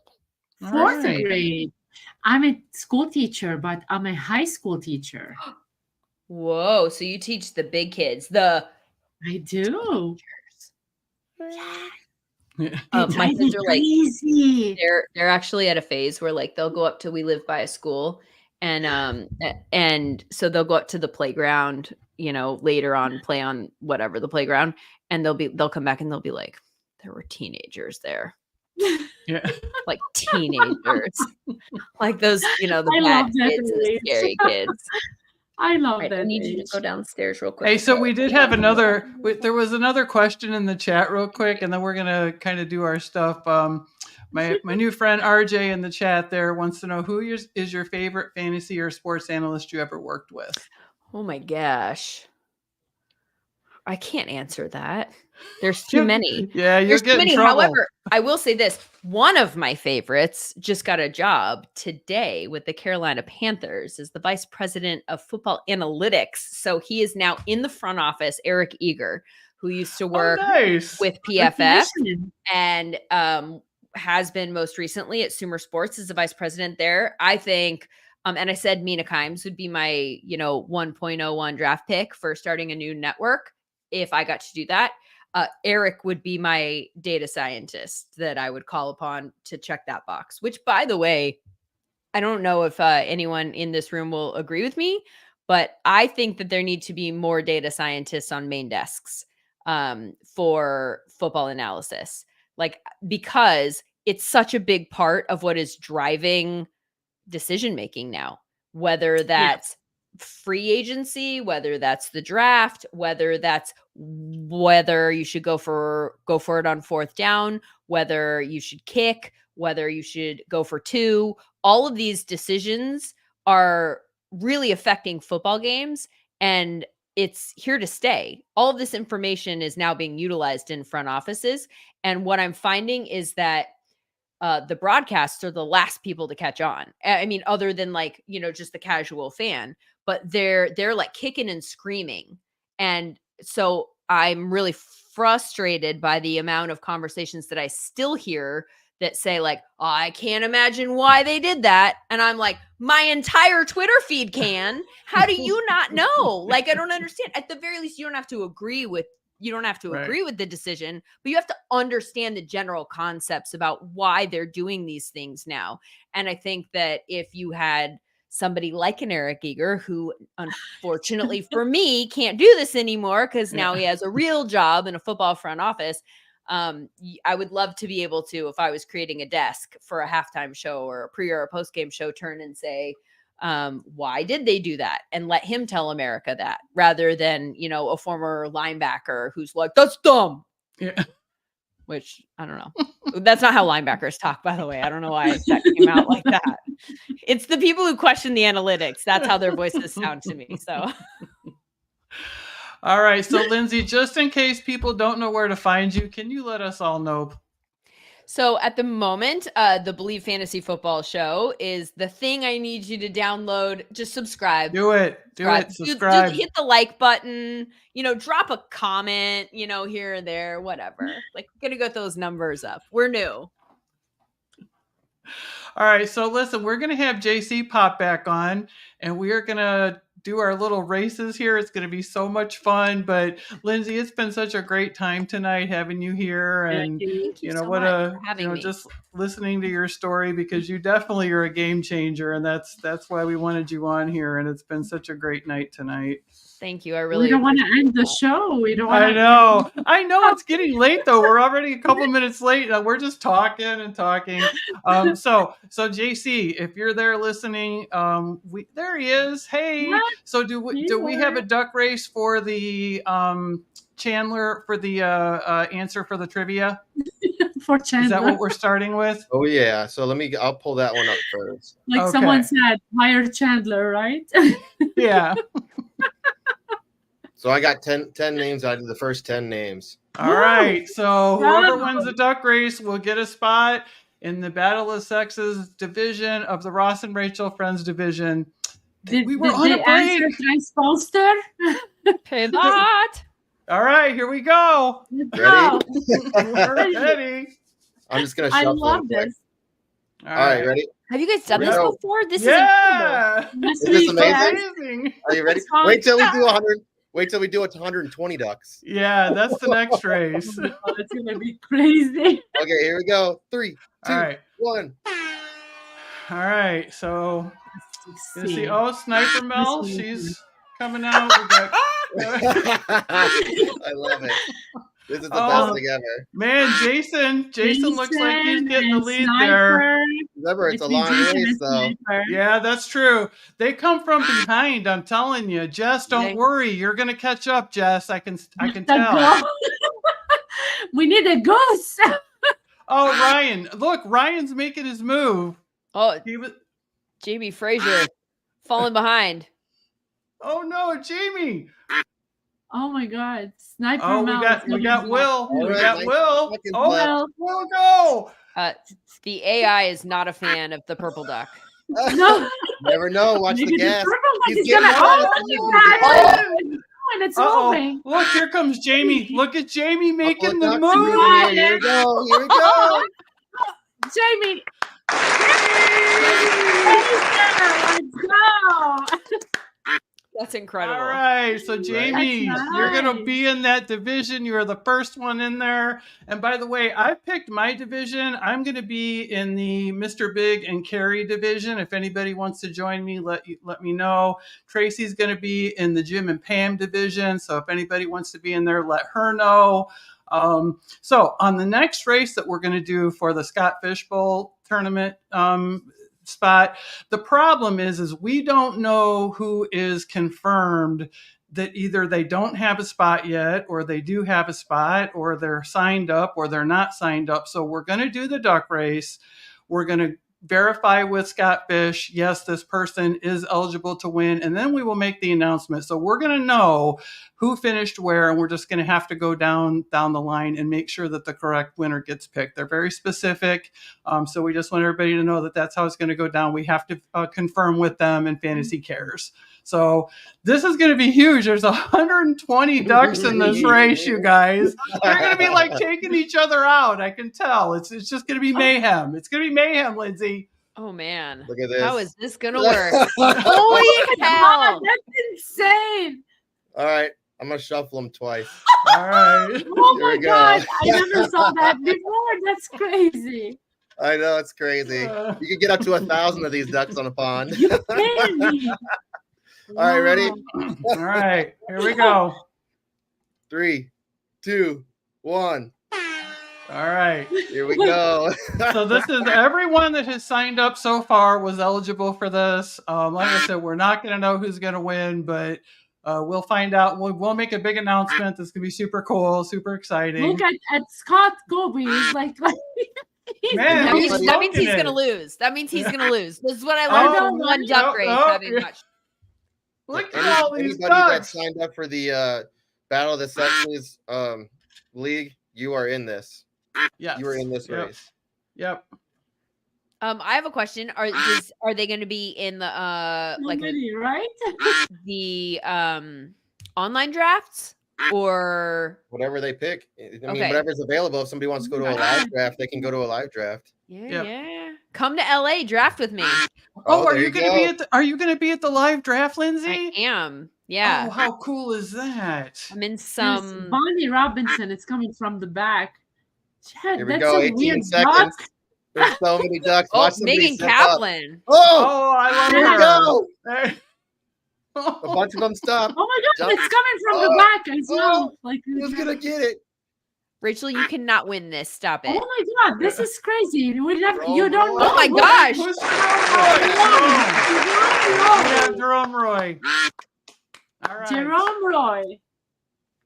Fourth right. grade. I'm a school teacher, but I'm a high school teacher. Whoa! So you teach the big kids, I do. my kids are like crazy. they're actually at a phase where like they'll go up to, we live by a school, and so they'll go up to the playground, later on, play on whatever the playground, and they'll come back and they'll be like, there were teenagers there. Yeah. Like teenagers, like those, the I bad love that kids and the age. scary kids. I love Right, that. I need you to age. go downstairs real quick. Hey, so we did have there was another question in the chat real quick, and then we're going to kind of do our stuff. My new friend RJ in the chat there wants to know who is your favorite fantasy or sports analyst you ever worked with? Oh my gosh. I can't answer that. There's too many. Yeah, you'll There's get too in many. trouble. However, I will say this. One of my favorites just got a job today with the Carolina Panthers as the vice president of football analytics. So he is now in the front office, Eric Eager, who used to work nice. with PFF Congratulations. and has been most recently at Sumer Sports as the vice president there. I think, and I said Mina Kimes would be my, 1.01 draft pick for starting a new network if I got to do that. Eric would be my data scientist that I would call upon to check that box, which, by the way, I don't know if anyone in this room will agree with me, but I think that there need to be more data scientists on main desks for football analysis, because it's such a big part of what is driving decision-making now, whether that's free agency, whether that's the draft, whether you should go for it on fourth down, whether you should kick, whether you should go for two. All of these decisions are really affecting football games, and it's here to stay. All of this information is now being utilized in front offices. And what I'm finding is that the broadcasts are the last people to catch on. I mean, other than just the casual fan, but they're like kicking and screaming. And so I'm really frustrated by the amount of conversations that I still hear that say oh, I can't imagine why they did that. And I'm like, my entire Twitter feed can. How do you not know? I don't understand. At the very least, you don't have to agree with the decision, but you have to understand the general concepts about why they're doing these things now. And I think that if you had somebody like an Eric Eager, who unfortunately for me can't do this anymore because now he has a real job in a football front office. I would love to be able to, if I was creating a desk for a halftime show or a pre or a post game show, turn and say, why did they do that? And let him tell America that, rather than, a former linebacker who's like, that's dumb. Yeah. Which I don't know. That's not how linebackers talk, by the way. I don't know why that came out like that. It's the people who question the analytics. That's how their voices sound to me. So. All right. So, Lindsay, just in case people don't know where to find you, can you let us all know? So at the moment, the BLEAV Fantasy Football Show is the thing I need you to download. Just subscribe. Do it. Subscribe. Hit the like button. Drop a comment, here and there, whatever. Like, we're going to get those numbers up. We're new. All right. So listen, we're going to have JC pop back on, and we are going to do our little races here. It's going to be so much fun. But Lindsay, it's been such a great time tonight having you here, and Thank you so much for having me. Just listening to your story, because you definitely are a game changer, and that's why we wanted you on here. And it's been such a great night tonight. Thank you. I really. We don't want to end the show. We don't. I know it's getting late though. We're already a couple minutes late. We're just talking and talking. So JC, if you're there listening, there he is. Hey. What? So do we have a duck race for the Chandler for the answer for the trivia? For Chandler. Is that what we're starting with? Oh yeah. So I'll pull that one up first. Like someone said, hire Chandler, right? Yeah. So I got 10 names out of the first 10 names. All right. So whoever wins the duck race will get a spot in the Battle of Sexes division of the Ross and Rachel Friends division. We were on a break. Poster? Pay that. All right, here we go. Ready? We're ready. I'm just gonna I shuffle. love this. All right, ready? Have you guys done this before? This is incredible. Is this amazing? Are you ready? Wait till we do 100. Wait till we do it to 120 ducks. Yeah, that's the next race. Oh, it's gonna be crazy. Okay, here we go. 3, 2, 1. All right, so you see, Sniper Mel, she's coming out. We got... I love it. This is the best thing ever. Man, Jason looks like he's getting the lead there. Remember, it's a long race, though. Yeah, that's true. They come from behind, I'm telling you. Jess, don't worry. You're going to catch up, Jess. I can tell. We need a goose. Oh, Ryan. Look, Ryan's making his move. Oh, Jamie Frazier falling behind. Oh, no, Jamie. Oh my God! Sniper. Oh, we got Will. All We right, got Will. Oh, Will, go! The AI is not a fan of the purple duck. No. Never know. Watch the gas. He's gonna. And it's moving. Look, here comes Jamie. Look at Jamie making the move. Here we go. Here we go. Jamie. Let's go. That's incredible. All right. So, Jamie, you're going to be in that division. You are the first one in there. And by the way, I picked my division. I'm going to be in the Mr. Big and Carrie division. If anybody wants to join me, let me know. Tracy's going to be in the Jim and Pam division. So if anybody wants to be in there, let her know. So on the next race that we're going to do for the Scott Fish Bowl tournament, spot. The problem is we don't know who is confirmed that either they don't have a spot yet, or they do have a spot, or they're signed up, or they're not signed up. So we're going to do the duck race. We're going to verify with Scott Fish, yes, this person is eligible to win, and then we will make the announcement. So we're going to know who finished where, and we're just going to have to go down the line and make sure that the correct winner gets picked. They're very specific, so we just want everybody to know that that's how it's going to go down. We have to confirm with them and Fantasy Cares. So this is going to be huge. There's 120 ducks in this race, you guys. They're going to be like taking each other out. I can tell. It's just going to be mayhem. It's going to be mayhem, Lindsay. Oh, man. Look at this. How is this going to work? Holy hell. That's insane. All right. I'm going to shuffle them twice. All right. Oh, my God. I never saw that before. That's crazy. I know, it's crazy. You can get up to 1,000 of these ducks on a pond. You can. All right, ready? All right, here we go. 3, 2, 1. All right. Here we go. So this is everyone that has signed up so far was eligible for this. Like I said, we're not going to know who's going to win, but we'll find out. We'll make a big announcement. This is going to be super cool, super exciting. Look at Scott Goby. He's like Man, That means smoking he's it. going to lose. That means he's going to lose. This is what I learned from one duck race. Having watched. Look at all these Anybody that ducks. signed up for the Battle of the Sexes league, you are in this. Yes. You are in this race. Yep. I have a question. Are they going to be in the right? the online drafts or Whatever they pick? I mean, Okay. whatever's available. If somebody wants to go to a live draft, they can go to a live draft. Yeah. Come to LA, draft with me. Oh, are there you going to be at are you going to be at the live draft, Lindsay? I am. Yeah. Oh, how cool is that? I'm in There's some. Bonnie Robinson. It's coming from the back. Chad, Here we that's go. a 18 weird seconds. duck. There's so many ducks. Oh, Watch somebody Megan step up. Kaplan. Oh, Oh, I love here we her. go. There- A bunch of them stop. Oh my God, Jump. it's coming from the Oh, back. I saw. oh, Like, Who's gonna get it? Rachel, you cannot win this. Stop oh it. my God, this is crazy. We never, Oh, you don't Roy. know. Oh my what- gosh. Who's Jerome Jerome Roy? All right. Jerome Roy.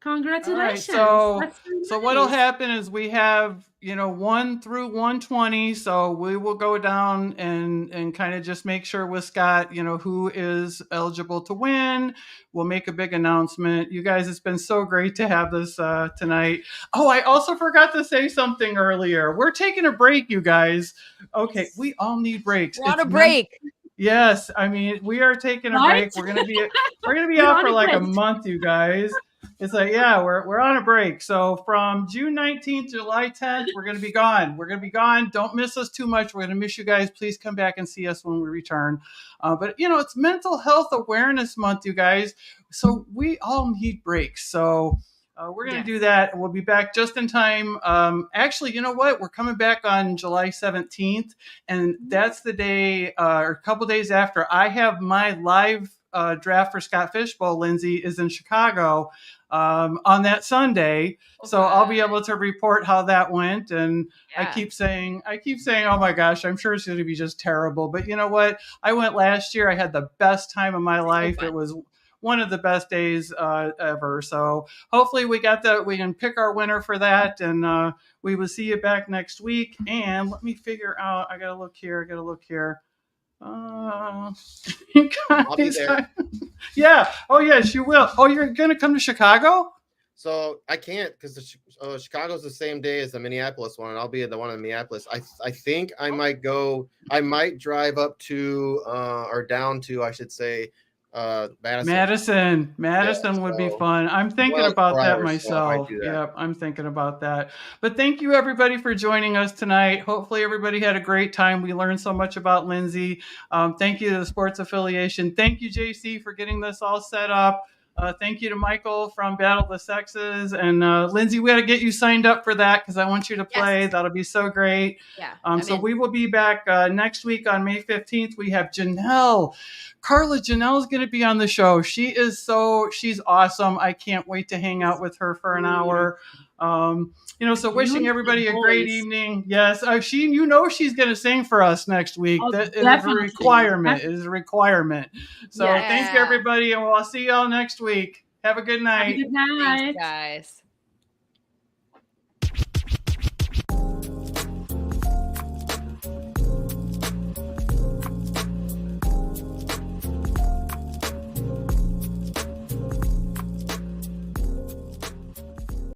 Congratulations. so- That's really So what'll nice. happen is we have 1 through 120. So we will go down and kind of just make sure with Scott, who is eligible to win. We'll make a big announcement. You guys, it's been so great to have this tonight. Oh, I also forgot to say something earlier. We're taking a break, you guys. Okay, we all need breaks. We're on a It's break. Yes, I mean we are taking a Right? break. We're gonna be We're out on for a like a break. month, you guys. It's like we're on a break. So from June 19th to July 10th, we're gonna be gone. We're gonna be gone. Don't miss us too much. We're gonna miss you guys. Please come back and see us when we return. But it's Mental Health Awareness Month, you guys. So we all need breaks. So. We're going to do that. We'll be back just in time. Actually, you know what? We're coming back on July 17th, and that's the day or a couple days after I have my live draft for Scott Fishbowl. Lindsay is in Chicago on that Sunday. So I'll be able to report how that went. And I keep saying, oh my gosh, I'm sure it's going to be just terrible. But you know what? I went last year. I had the best time of my life. It was one of the best days ever. So hopefully we can pick our winner for that, and we will see you back next week. And let me figure out. I gotta look here. You guys, I'll be there. Yeah. Oh yes, you will. Oh, you're gonna come to Chicago? So I can't because Chicago's the same day as the Minneapolis one, and I'll be at the one in Minneapolis. I think I might go. I might drive up to or down to, I should say, Madison. Madison would be so fun. I'm thinking 12 about that hours, so I might myself. do that. Yep, I'm thinking about that. But thank you everybody for joining us tonight. Hopefully everybody had a great time. We learned so much about Lindsay. Thank you to the Sports Affiliation. Thank you, JC, for getting this all set up. Thank you to Michael from Battle of the Sexes. And Lindsay, we got to get you signed up for that because I want you to play. Yes. That'll be so great. Yeah. So we will be back next week on May 15th. We have Janelle. Carla, Janelle is going to be on the show. She's awesome. I can't wait to hang out with her for an hour. So wishing everybody a great evening. Yes, she's going to sing for us next week. That is a requirement. It is a requirement. So thank you, everybody, and we'll see y'all next week. Have a good night. Good night, Thanks, guys.